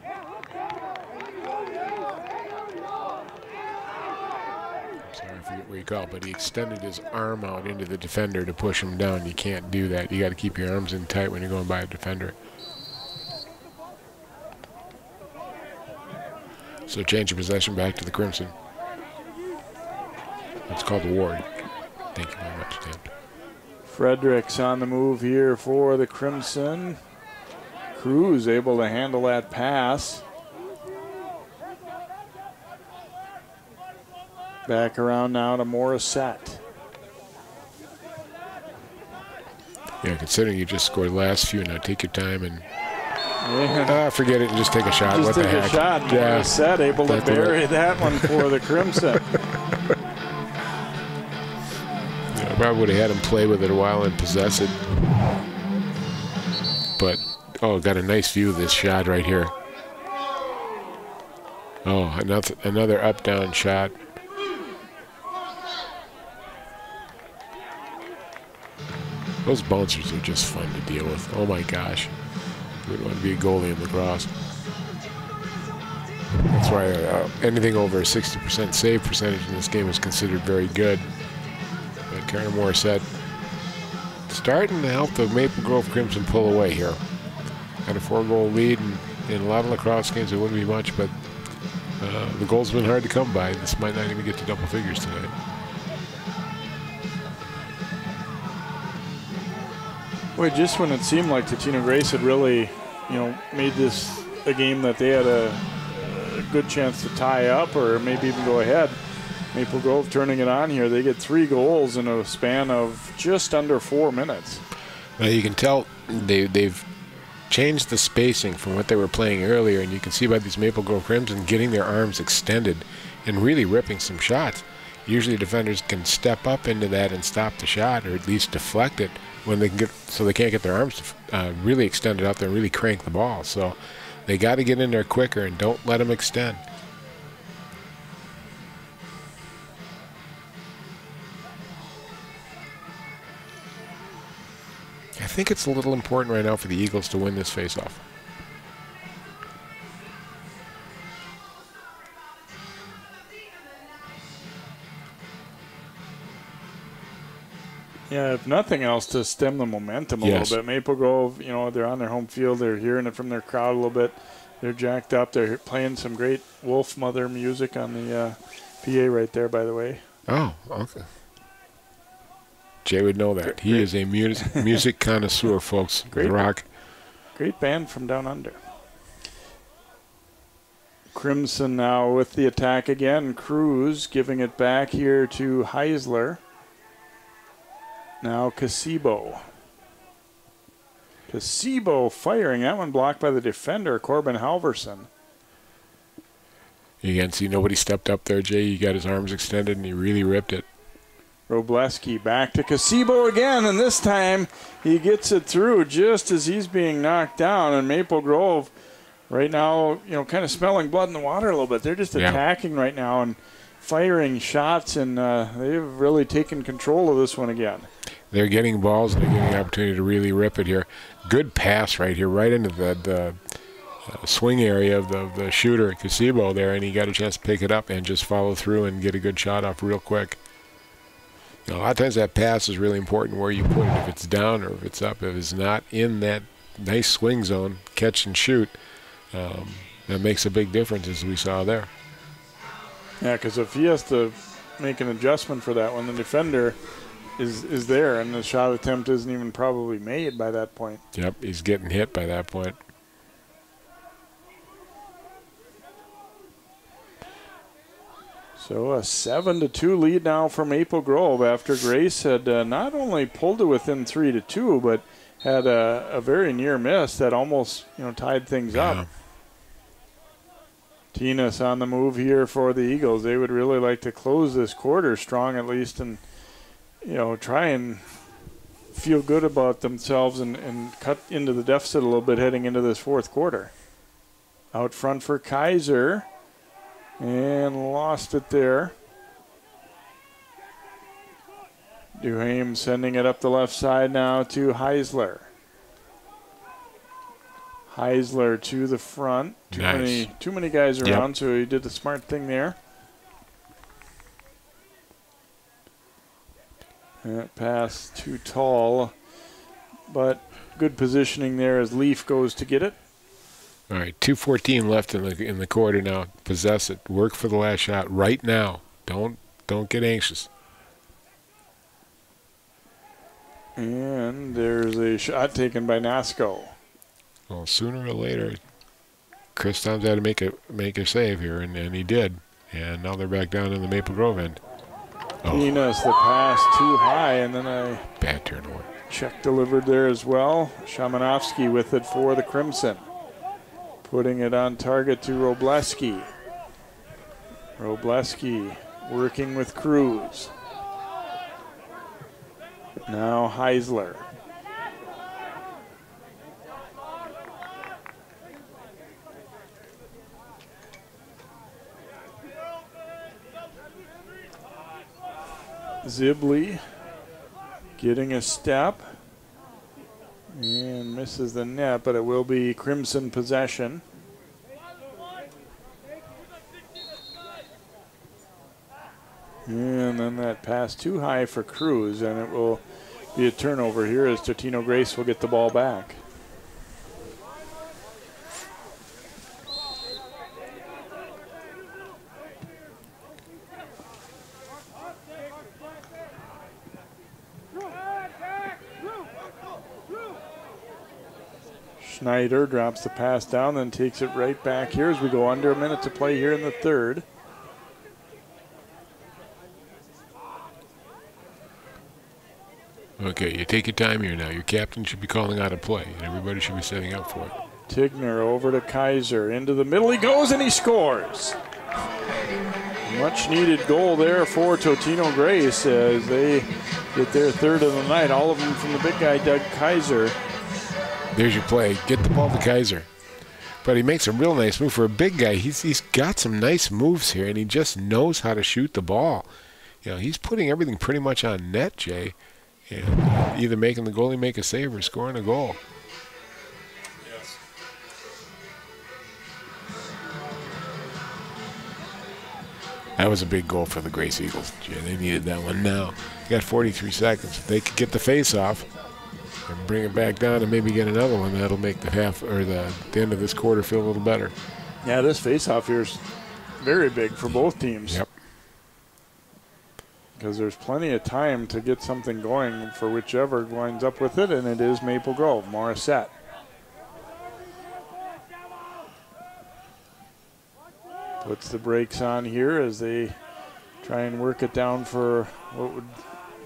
recall, but he extended his arm out into the defender to push him down. You can't do that. You got to keep your arms in tight when you're going by a defender. So change of possession back to the Crimson. It's called the Ward. Thank you very much, Dan. Fredericks on the move here for the Crimson. Cruz able to handle that pass. Back around now to Morissette. Yeah, considering you just scored the last few, now take your time and forget it and just take a shot. Just what take the heck? a shot. Yeah. Morissette able to bury that one for the Crimson. Yeah, I probably would have had him play with it a while and possess it. But, oh, got a nice view of this shot right here. Oh, another up-down shot. Those bouncers are just fun to deal with. Oh my gosh. You would want to be a goalie in lacrosse. That's why anything over a 60% save percentage in this game is considered very good. But Carter Morissette starting to help the Maple Grove Crimson pull away here. Got a 4-goal lead, and in a lot of lacrosse games it wouldn't be much, but the goals have been hard to come by. This might not even get to double figures tonight. Well, just when it seemed like Totino-Grace had really, made this a game that they had a good chance to tie up or maybe even go ahead, Maple Grove turning it on here. They get 3 goals in a span of just under 4 minutes. Now you can tell they've changed the spacing from what they were playing earlier, and you can see by these Maple Grove Crimson getting their arms extended and really ripping some shots. Usually defenders can step up into that and stop the shot, or at least deflect it when they can get, so they can't get their arms really extended out there and really crank the ball. So they got to get in there quicker and don't let them extend. I think it's a little important right now for the Eagles to win this faceoff. Yeah, if nothing else, to stem the momentum a little bit. Maple Grove, they're on their home field. They're hearing it from their crowd a little bit. They're jacked up. They're playing some great Wolf Mother music on the PA right there, by the way. Oh, okay. Jay would know that. He is a music connoisseur, folks. Great rock. Great band from down under. Crimson now with the attack again. Cruz giving it back here to Heisler. Now Casebo. Casebo firing. That one blocked by the defender, Corbin Halverson. You can see nobody stepped up there, Jay. He got his arms extended, and he really ripped it. Robleski back to Casebo again, and this time he gets it through just as he's being knocked down. And Maple Grove right now, kind of smelling blood in the water a little bit. They're just attacking right now and firing shots, and they've really taken control of this one again. They're getting balls, and they're getting the opportunity to really rip it here. Good pass right here, right into the swing area of the shooter, Casebo there, and he got a chance to pick it up and just follow through and get a good shot off real quick. A lot of times that pass is really important where you put it, if it's down or if it's up. If it's not in that nice swing zone, catch and shoot, that makes a big difference, as we saw there. Yeah, because if he has to make an adjustment for that one, the defender is there, and the shot attempt isn't even probably made by that point. Yep, he's getting hit by that point. So a 7-2 lead now for Maple Grove after Grace had not only pulled it within 3-2, but had a very near miss that almost tied things up. Tinas on the move here for the Eagles. They would really like to close this quarter strong at least, and try and feel good about themselves and cut into the deficit a little bit heading into this fourth quarter. Out front for Kaiser. And lost it there. Duhame sending it up the left side now to Heisler. Heisler to the front. Too many guys around, so he did the smart thing there. That pass too tall, but good positioning there as Leaf goes to get it. All right, 2:14 left in the quarter now. Possess it. Work for the last shot right now. Don't get anxious. And there's a shot taken by Nasco. Well, sooner or later, Chris Tom's had to make a save here, and he did. And now they're back down in the Maple Grove end. Venus, the pass too high, and then a bad turnover. Check delivered there as well. Shamanovsky with it for the Crimson. Putting it on target to Robleski. Robleski working with Cruz. Now Heisler. Zibley getting a step and misses the net, but it will be Crimson possession. And then that pass too high for Cruz, and it will be a turnover here as Totino-Grace will get the ball back. Schneider drops the pass down, then takes it right back here as we go under a minute to play here in the third. Okay, you take your time here now. Your captain should be calling out a play, and everybody should be setting up for it. Tigner over to Kaiser. Into the middle he goes, and he scores. Much needed goal there for Totino-Grace as they get their third of the night. All of them from the big guy, Doug Kaiser. There's your play. Get the ball to Kaiser. But he makes a real nice move for a big guy. He's got some nice moves here, and he just knows how to shoot the ball. You know, he's putting everything pretty much on net, Jay. And either making the goalie make a save or scoring a goal. Yes. That was a big goal for the Grace Eagles. Gee, they needed that one now. You got 43 seconds. If they could get the face off and bring it back down and maybe get another one, that'll make the half or the end of this quarter feel a little better. Yeah, this face-off here is very big for both teams. Yep. Because there's plenty of time to get something going for whichever winds up with it, and it is Maple Grove. Morissette. Puts the brakes on here as they try and work it down for what would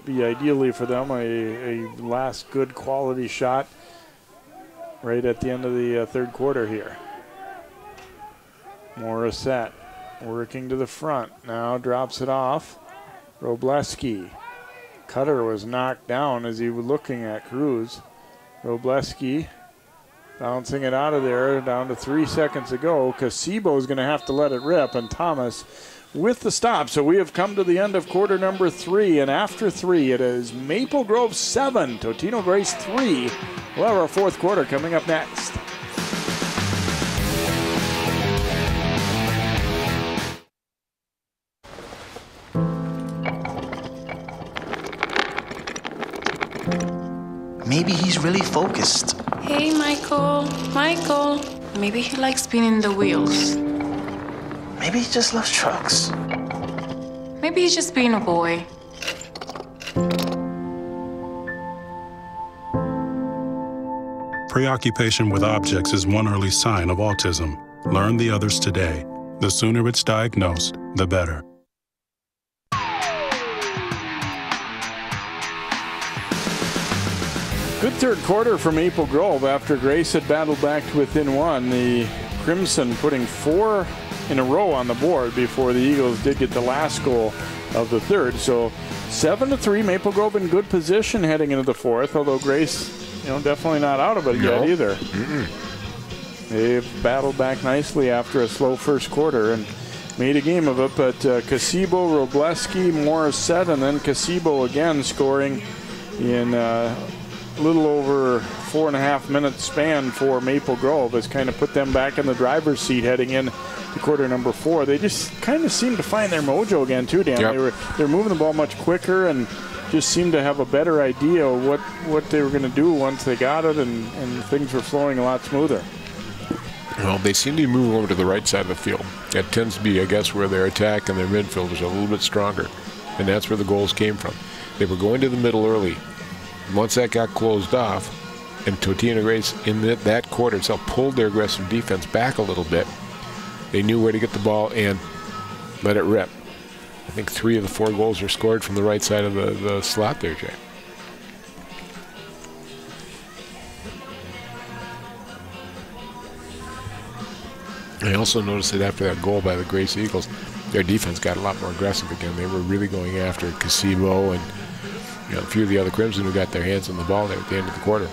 be ideally for them a last good quality shot right at the end of the third quarter here. Morissette working to the front. Now drops it off. Robleski. Cutter was knocked down as he was looking at Cruz. Robleski bouncing it out of there down to 3 seconds to go. Casibo is going to have to let it rip, and Thomas with the stop. So we have come to the end of quarter number 3, and after 3 it is Maple Grove 7, Totino-Grace 3. We'll have our fourth quarter coming up next. Maybe he's really focused. Hey, Michael. Michael. Maybe he likes spinning the wheels. Maybe he just loves trucks. Maybe he's just being a boy. Preoccupation with objects is one early sign of autism. Learn the others today. The sooner it's diagnosed, the better. Good third quarter for Maple Grove after Grace had battled back to within one. The Crimson putting 4 in a row on the board before the Eagles did get the last goal of the third. So 7-3, Maple Grove in good position heading into the fourth, although Grace, definitely not out of it yet either. They've battled back nicely after a slow first quarter and made a game of it, but Casibo, Robleski, Morissette, and then Casibo again scoring in a little over 4.5 minute span for Maple Grove has kind of put them back in the driver's seat heading in to quarter number 4. They just kind of seem to find their mojo again too, Dan. Yep. They're moving the ball much quicker and just seemed to have a better idea of what they were going to do once they got it, and things were flowing a lot smoother. Well, they seem to move over to the right side of the field. That tends to be, I guess, where their attack and their midfield is a little bit stronger. And that's where the goals came from. They were going to the middle early. Once that got closed off, and Totino-Grace in that quarter itself pulled their aggressive defense back a little bit, they knew where to get the ball and let it rip. I think 3 of the 4 goals were scored from the right side of the slot there, Jay. I also noticed that after that goal by the Grace Eagles, their defense got a lot more aggressive again. They were really going after Casebo and a few of the other Crimson who got their hands on the ball there at the end of the quarter.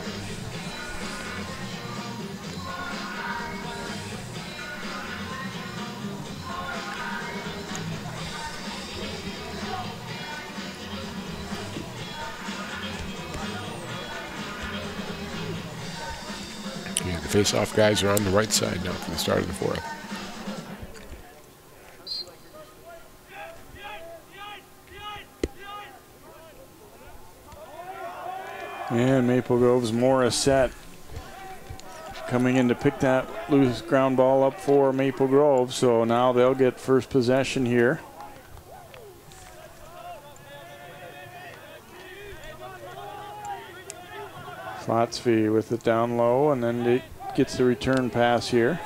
The face-off guys are on the right side now for the start of the fourth. And Maple Grove's Morissette coming in to pick that loose ground ball up for Maple Grove. So now they'll get first possession here. Slotsby with it down low, and then it gets the return pass here.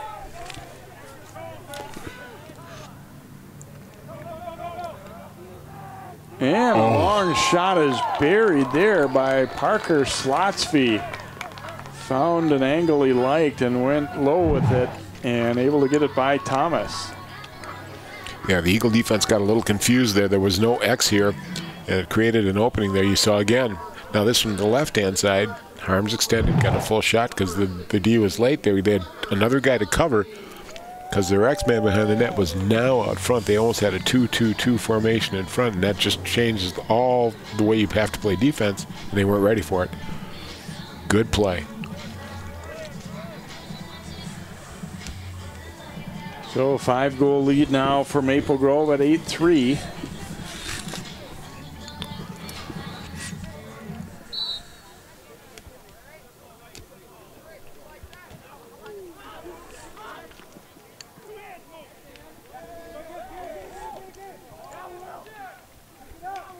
And a long shot is buried there by Parker Slotsby. Found an angle he liked and went low with it and able to get it by Thomas. Yeah, the Eagle defense got a little confused there. There was no X here, and it created an opening there you saw again. Now this from the left-hand side, arms extended, got a full shot because the D was late there. They had another guy to cover because their X-man behind the net was now out front. They almost had a 2-2-2 formation in front, and that just changes all the way you have to play defense, and they weren't ready for it. Good play. So 5-goal lead now for Maple Grove at 8-3.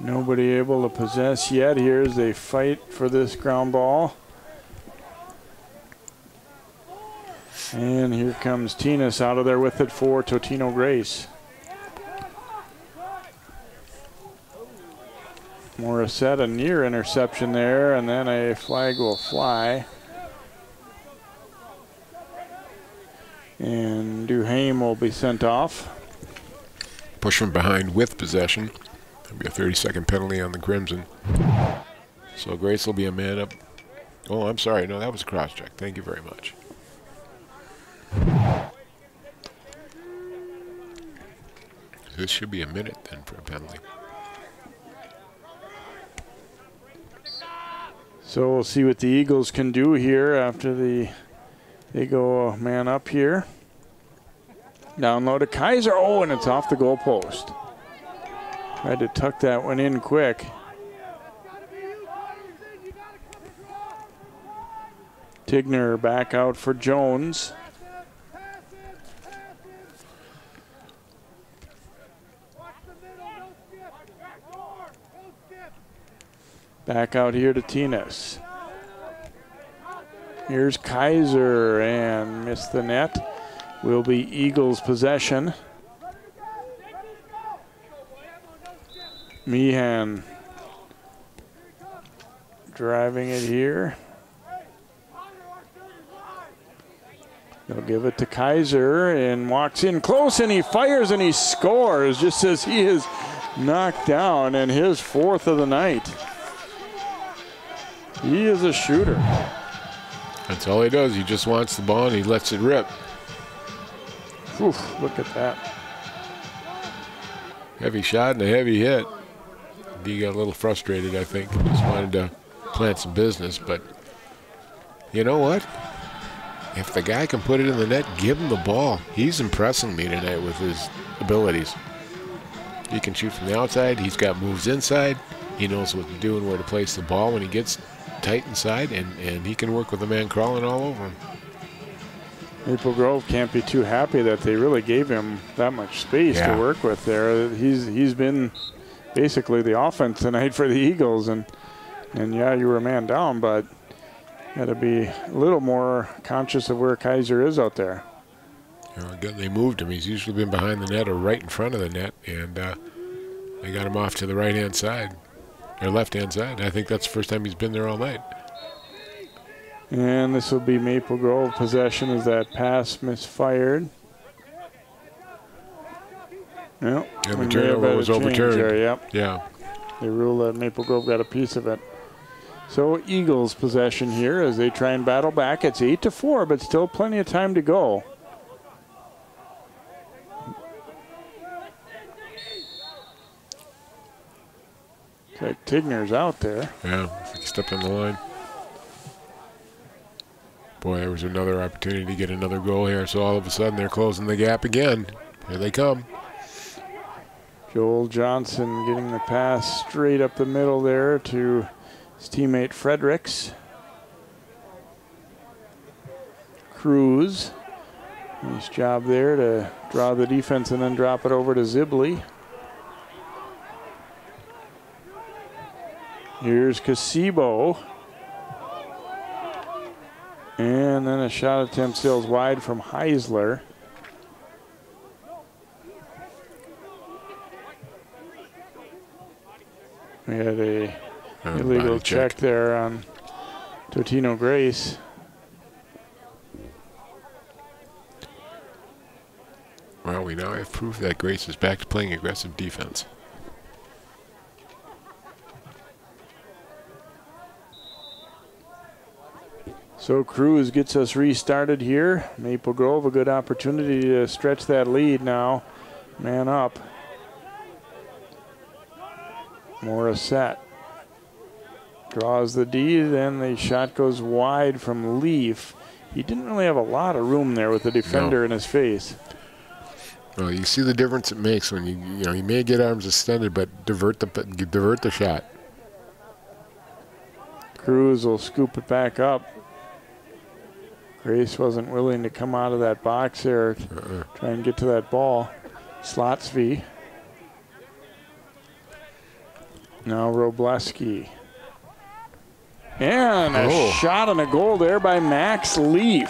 Nobody able to possess yet here as they fight for this ground ball. And here comes Tinas out of there with it for Totino-Grace. Morissette, a near interception there, and then a flag will fly. And Duhame will be sent off. Push from behind with possession. There'll be a 30-second penalty on the Crimson. So Grace will be a man up. Oh, I'm sorry. No, that was a cross-check. Thank you very much. This should be a minute then for a penalty. So we'll see what the Eagles can do here after they go man up here. Down low to Kaiser. Oh, and it's off the goal post. Tried to tuck that one in quick. Tigner back out for Jones. Back out here to Tinas. Here's Kaiser and missed the net. Will be Eagles possession. Meehan driving it here. They'll give it to Kaiser and walks in close and he fires and he scores just as he is knocked down, and his 4th of the night. He is a shooter. That's all he does. He just wants the ball and he lets it rip. Oof, look at that. Heavy shot and a heavy hit. He got a little frustrated, I think, and just wanted to plant some business. But you know what? If the guy can put it in the net, give him the ball. He's impressing me tonight with his abilities. He can shoot from the outside. He's got moves inside. He knows what to do and where to place the ball when he gets tight inside, and he can work with a man crawling all over him. Maple Grove can't be too happy that they really gave him that much space to work with there. He's been basically the offense tonight for the Eagles, and yeah, you were a man down, but got to be a little more conscious of where Kaiser is out there. Again, they moved him. He's usually been behind the net or right in front of the net, and they got him off to the right-hand side, or left-hand side. I think that's the first time he's been there all night. And this will be Maple Grove possession as that pass misfired. Yep. And the turnover was overturned. There, yep. Yeah. They ruled that Maple Grove got a piece of it. So Eagles possession here as they try and battle back. It's 8-4, but still plenty of time to go. Looks like Tigner's out there. Yeah, he stepped on the line. Boy, there was another opportunity to get another goal here. So all of a sudden they're closing the gap again. Here they come. Joel Johnson getting the pass straight up the middle there to his teammate Fredericks. Cruz. Nice job there to draw the defense and then drop it over to Zibley. Here's Casibo. And then a shot attempt sails wide from Heisler. We had a illegal check there on Totino-Grace. Well, we now have proof that Grace is back to playing aggressive defense. So Cruz gets us restarted here. Maple Grove, a good opportunity to stretch that lead now. Man up. Morissette draws the D, then the shot goes wide from Leaf. He didn't really have a lot of room there with the defender in his face. Well, you see the difference it makes when you know, you may get arms extended, but divert the shot. Cruz will scoop it back up. Grace wasn't willing to come out of that box there, try and get to that ball. Slotsby. Now Robleski. And a shot and a goal there by Max Leaf.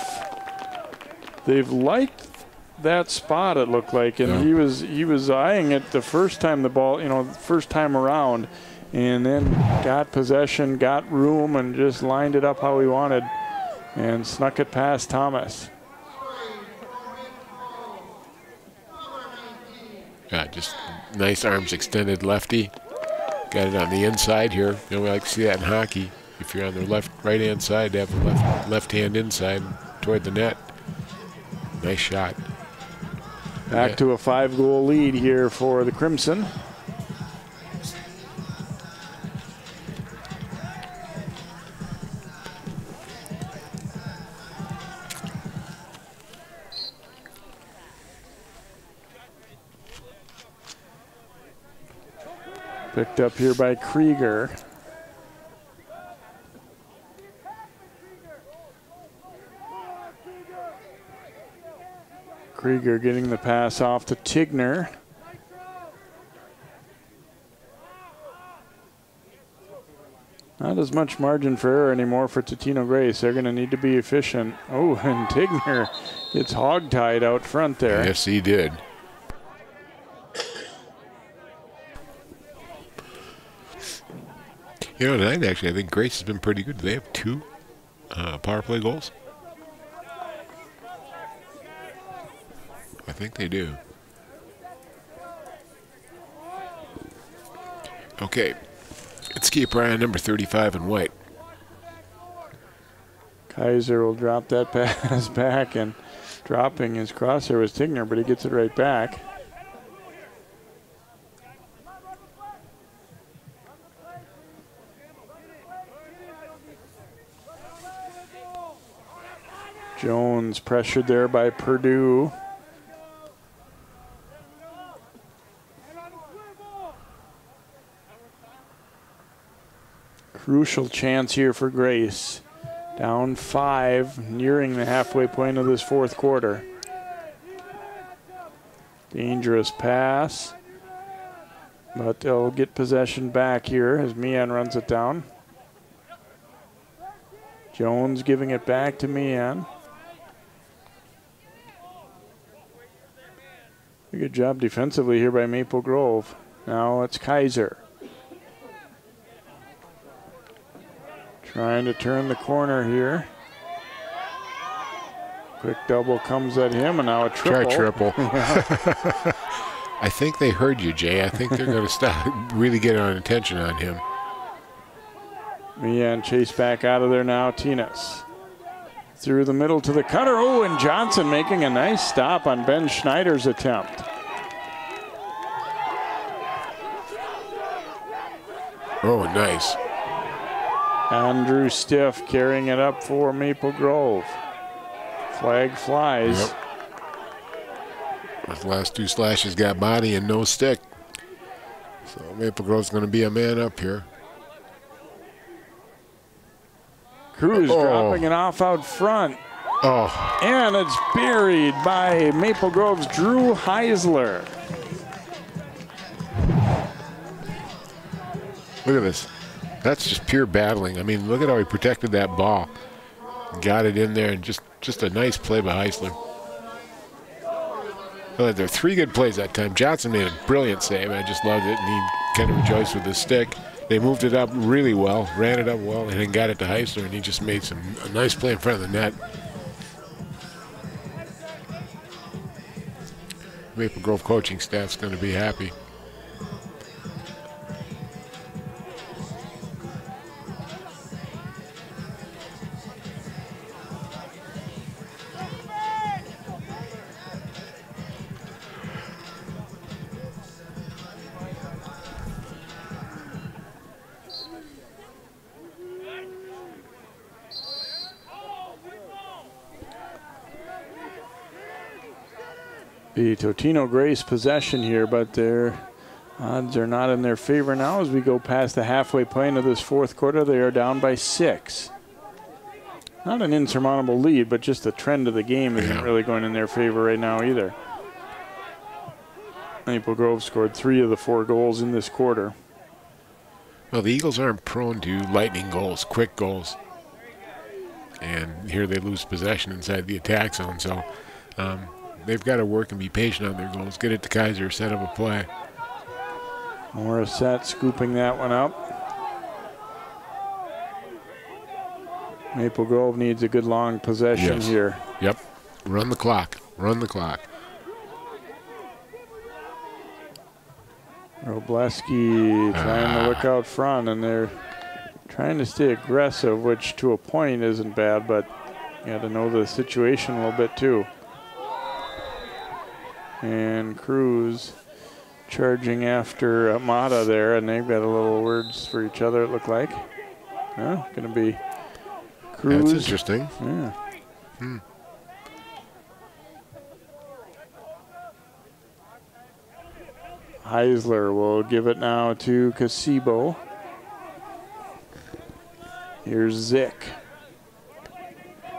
They've liked that spot, it looked like, and he was eyeing it the first time the ball, first time around, and then got possession, got room, and just lined it up how he wanted. And snuck it past Thomas. Yeah, just nice arms extended lefty. Got it on the inside here. We like to see that in hockey. If you're on the right-hand side, to have the left hand inside toward the net. Nice shot. Back to a 5-goal lead here for the Crimson. Picked up here by Krieger. Krieger getting the pass off to Tigner. Not as much margin for error anymore for Totino-Grace. They're going to need to be efficient. Oh, and Tigner gets hog-tied out front there. Yes, he did. Tonight, actually, I think Grace has been pretty good. Do they have 2 power play goals? I think they do. Okay. Let's keep Ryan number 35 in white. Kaiser will drop that pass back, and dropping his crosshair was Tigner, but he gets it right back. Jones pressured there by Purdue. Crucial chance here for Grace. Down 5, nearing the halfway point of this fourth quarter. Dangerous pass. But they'll get possession back here as Mian runs it down. Jones giving it back to Mian. Good job defensively here by Maple Grove. Now it's Kaiser. Trying to turn the corner here. Quick double comes at him, and now a triple. Try triple. I think they heard you, Jay. I think they're going to stop, really get on attention on him. Mian chase back out of there now. Tinas through the middle to the cutter. Oh, and Johnson making a nice stop on Ben Schneider's attempt. Oh, nice. Andrew Stiff carrying it up for Maple Grove. Flag flies. Yep. Those last 2 slashes got body and no stick. So Maple Grove's going to be a man up here. Cruz dropping it off out front. Oh. And it's buried by Maple Grove's Drew Heisler. Look at this. That's just pure battling. I mean, look at how he protected that ball. Got it in there, and just a nice play by Heisler. Well, there were 3 good plays that time. Johnson made a brilliant save. I just loved it, and he kind of rejoiced with his stick. They moved it up really well, ran it up well, and then got it to Heisler, and he just made a nice play in front of the net. Maple Grove coaching staff's going to be happy. The Totino-Grace possession here, but their odds are not in their favor now as we go past the halfway point of this fourth quarter. They are down by 6. Not an insurmountable lead, but just the trend of the game isn't really going in their favor right now either. Maple Grove scored 3 of the 4 goals in this quarter. Well, the Eagles aren't prone to lightning goals, quick goals. And here they lose possession inside the attack zone, so they've got to work and be patient on their goals. Get it to Kaiser, set up a play. Morissette scooping that one up. Maple Grove needs a good long possession here. Yep. Run the clock. Run the clock. Robleski trying to look out front, and they're trying to stay aggressive, which to a point isn't bad, but you got to know the situation a little bit too. And Cruz charging after Mata there, and they've got a little words for each other, it looked like. Going to be Cruz. That's interesting. Yeah. Heisler will give it now to Casibo. Here's Zick.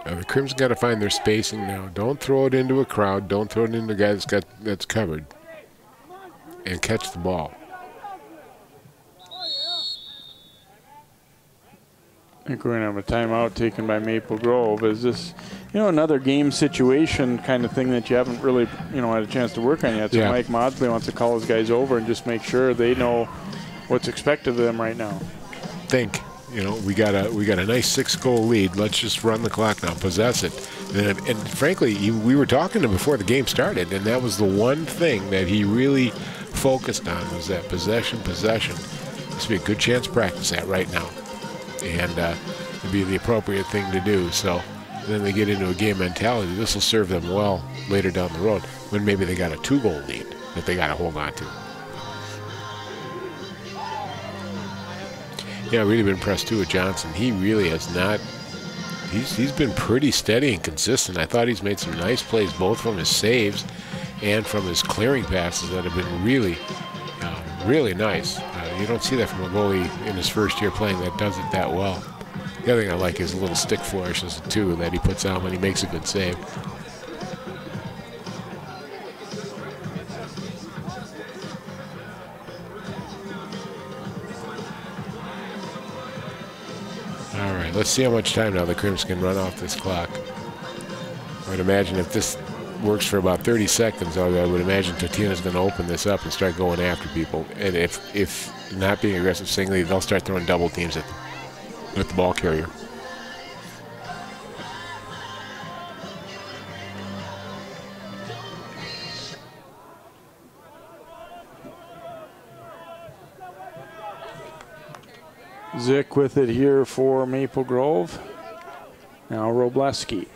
Now the Crimson got to find their spacing now. Don't throw it into a crowd. Don't throw it into a guy that's covered. And catch the ball. I think we're going to have a timeout taken by Maple Grove. Is this, another game situation kind of thing that you haven't really, had a chance to work on yet? So Mike Maudsley wants to call his guys over and just make sure they know what's expected of them right now. We got a nice 6-goal lead. Let's just run the clock now, possess it. And frankly, we were talking to him before the game started, and that was the one thing that he really focused on was that possession. This would be a good chance to practice that right now, and it'd be the appropriate thing to do. So then they get into a game mentality. This will serve them well later down the road when maybe they got a 2-goal lead that they got to hold on to. Yeah, I've really been impressed too with Johnson. He really has not. He's been pretty steady and consistent. I thought he's made some nice plays, both from his saves and from his clearing passes that have been really, really nice. You don't see that from a goalie in his first year playing that does it that well. The other thing I like is a little stick flourishes too that he puts on when he makes a good save. All right, let's see how much time now the Crims can run off this clock. I would imagine if this works for about 30 seconds, I would imagine Totino's going to open this up and start going after people. And if not being aggressive singly, they'll start throwing double teams at the ball carrier. Zick with it here for Maple Grove. Now Robleski.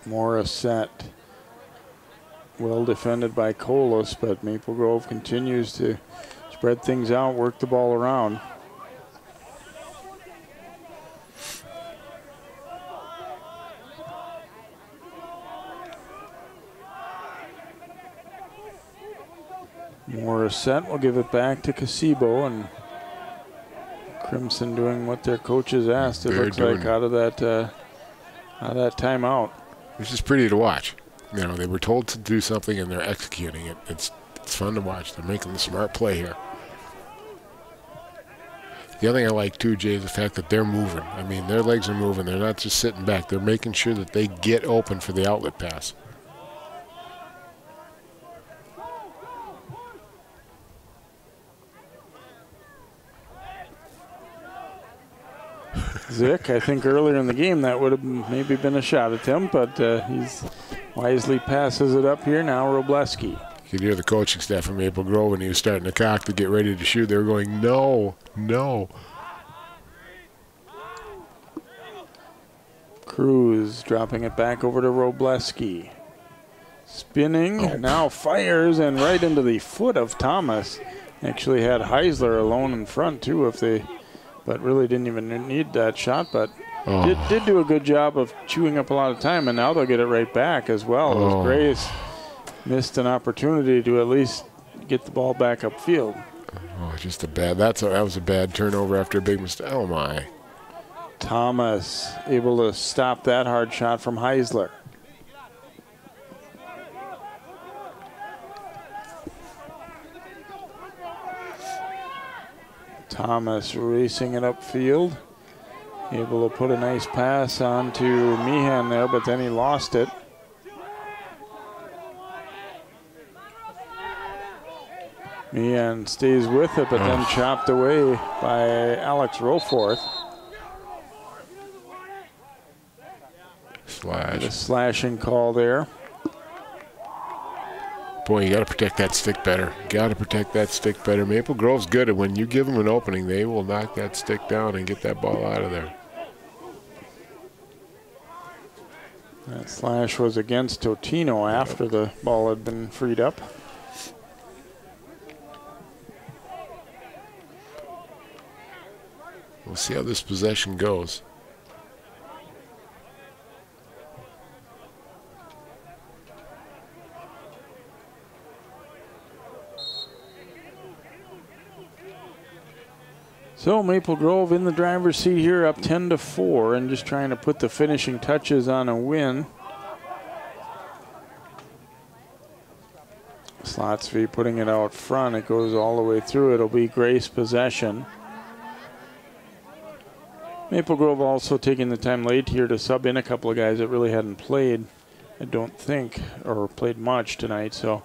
Morris set. Well defended by Colas, but Maple Grove continues to spread things out, work the ball around. Morris set will give it back to Casibo, and Crimson doing what their coaches asked. It looks like out of that timeout. This is pretty to watch. You know, they were told to do something and they're executing it. It's fun to watch. They're making the smart play here. The other thing I like too, Jay, is the fact that they're moving. I mean, their legs are moving. They're not just sitting back. They're making sure that they get open for the outlet pass. Zick, I think earlier in the game that would have maybe been a shot attempt, but he's wisely passes it up here now. Robleski. You could hear the coaching staff from Maple Grove when he was starting to cock to get ready to shoot. They were going, no, no. Cruz dropping it back over to Robleski. Spinning, now fires, and right into the foot of Thomas. Actually had Heisler alone in front too, but really didn't even need that shot, but did do a good job of chewing up a lot of time, and now they'll get it right back as well. Grace missed an opportunity to at least get the ball back upfield. Oh, just a bad, that was a bad turnover after a big mistake. Oh my. Thomas able to stop that hard shot from Heisler. Thomas racing it upfield. Able to put a nice pass on to Meehan there, but then he lost it. Meehan stays with it, but then chopped away by Alex Roforth. Slash. The slashing call there. Boy, you got to protect that stick better. Got to protect that stick better. Maple Grove's good at when you give them an opening, they will knock that stick down and get that ball out of there. That slash was against Totino after the ball had been freed up. We'll see how this possession goes. So Maple Grove in the driver's seat here, up 10-4, and just trying to put the finishing touches on a win. Slotsby putting it out front. It goes all the way through. It'll be Grace possession. Maple Grove also taking the time late here to sub in a couple of guys that really hadn't played, I don't think, or played much tonight. So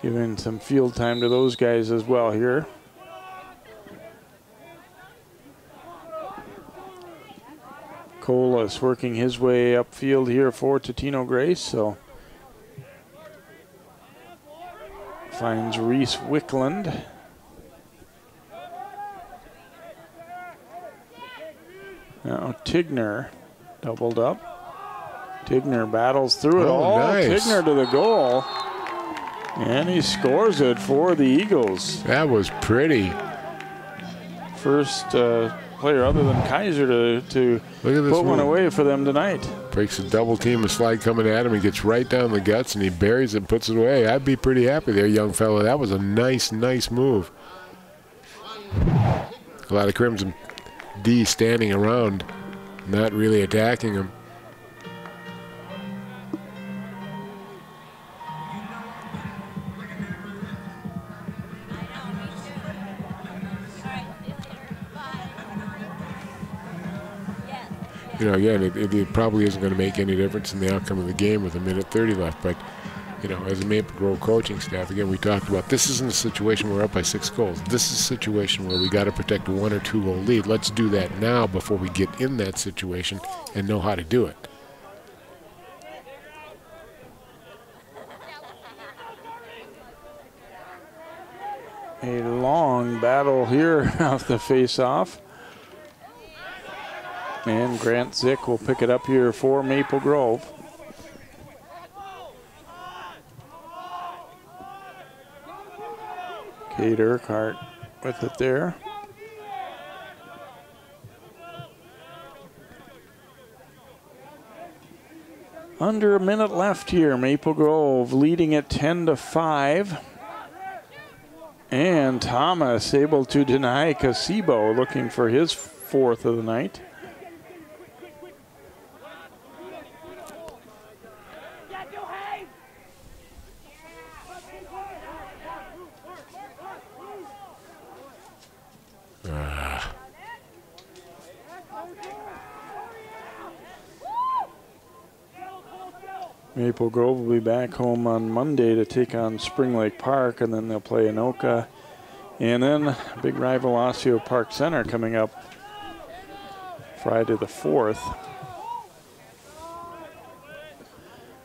giving some field time to those guys as well here. Colas working his way upfield here for Totino-Grace, so finds Reese Wickland. Now Tigner doubled up. Tigner battles through it all. Nice. Tigner to the goal, and he scores it for the Eagles. That was pretty. First player other than Kaiser to put one away for them tonight. Breaks a double team, a slide coming at him. He gets right down the guts and he buries it and puts it away. I'd be pretty happy there, young fella. That was a nice, nice move. A lot of Crimson D standing around, not really attacking him. You know, again, it probably isn't going to make any difference in the outcome of the game with 1:30 left. But, you know, as a Maple Grove coaching staff, again, we talked about this isn't a situation where we're up by 6 goals. This is a situation where we got to protect a 1 or 2 goal lead. Let's do that now before we get in that situation and know how to do it. A long battle here off the face-off. And Grant Zick will pick it up here for Maple Grove. Kate Urquhart with it there. Under a minute left here. Maple Grove leading at 10-5. And Thomas able to deny Casibo, looking for his 4th of the night. Maple Grove will be back home on Monday to take on Spring Lake Park, and then they'll play Anoka. And then big rival Osseo Park Center coming up Friday the 4th.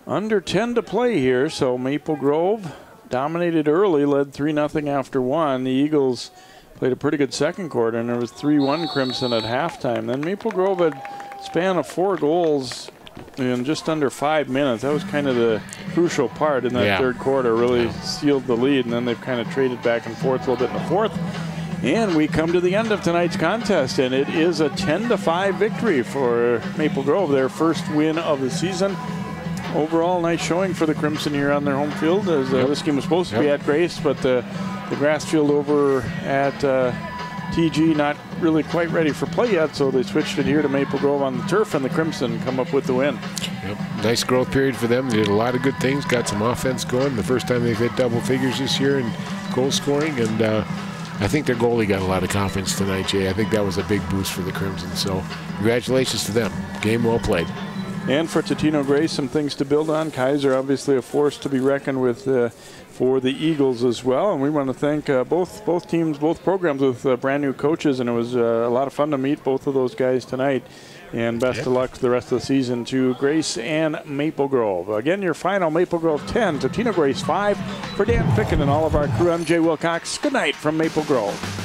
Under 10 to play here, so Maple Grove dominated early, led 3-0 after 1. The Eagles played a pretty good second quarter, and there was 3-1 Crimson at halftime. Then Maple Grove had a span of 4 goals in just under 5 minutes. That was kind of the crucial part in that third quarter, really sealed the lead, and then they've kind of traded back and forth a little bit in the fourth. And we come to the end of tonight's contest, and it is a 10-5 victory for Maple Grove, their first win of the season. Overall, nice showing for the Crimson here on their home field, as this game was supposed to be at Grace, but the grass field over at TG not really quite ready for play yet, so they switched it here to Maple Grove on the turf, and the Crimson come up with the win. Yep. Nice growth period for them. They did a lot of good things, got some offense going. The first time they've hit double figures this year in goal scoring, and I think their goalie got a lot of confidence tonight, Jay. I think that was a big boost for the Crimson, so congratulations to them. Game well played. And for Totino-Grace, some things to build on. Kaiser, obviously a force to be reckoned with for the Eagles as well. And we want to thank both teams, both programs with brand new coaches. And it was a lot of fun to meet both of those guys tonight. And best of luck for the rest of the season to Grace and Maple Grove. Again, your final, Maple Grove 10, Totino-Grace 5. For Dan Ficken and all of our crew, I'm Jay Wilcox. Good night from Maple Grove.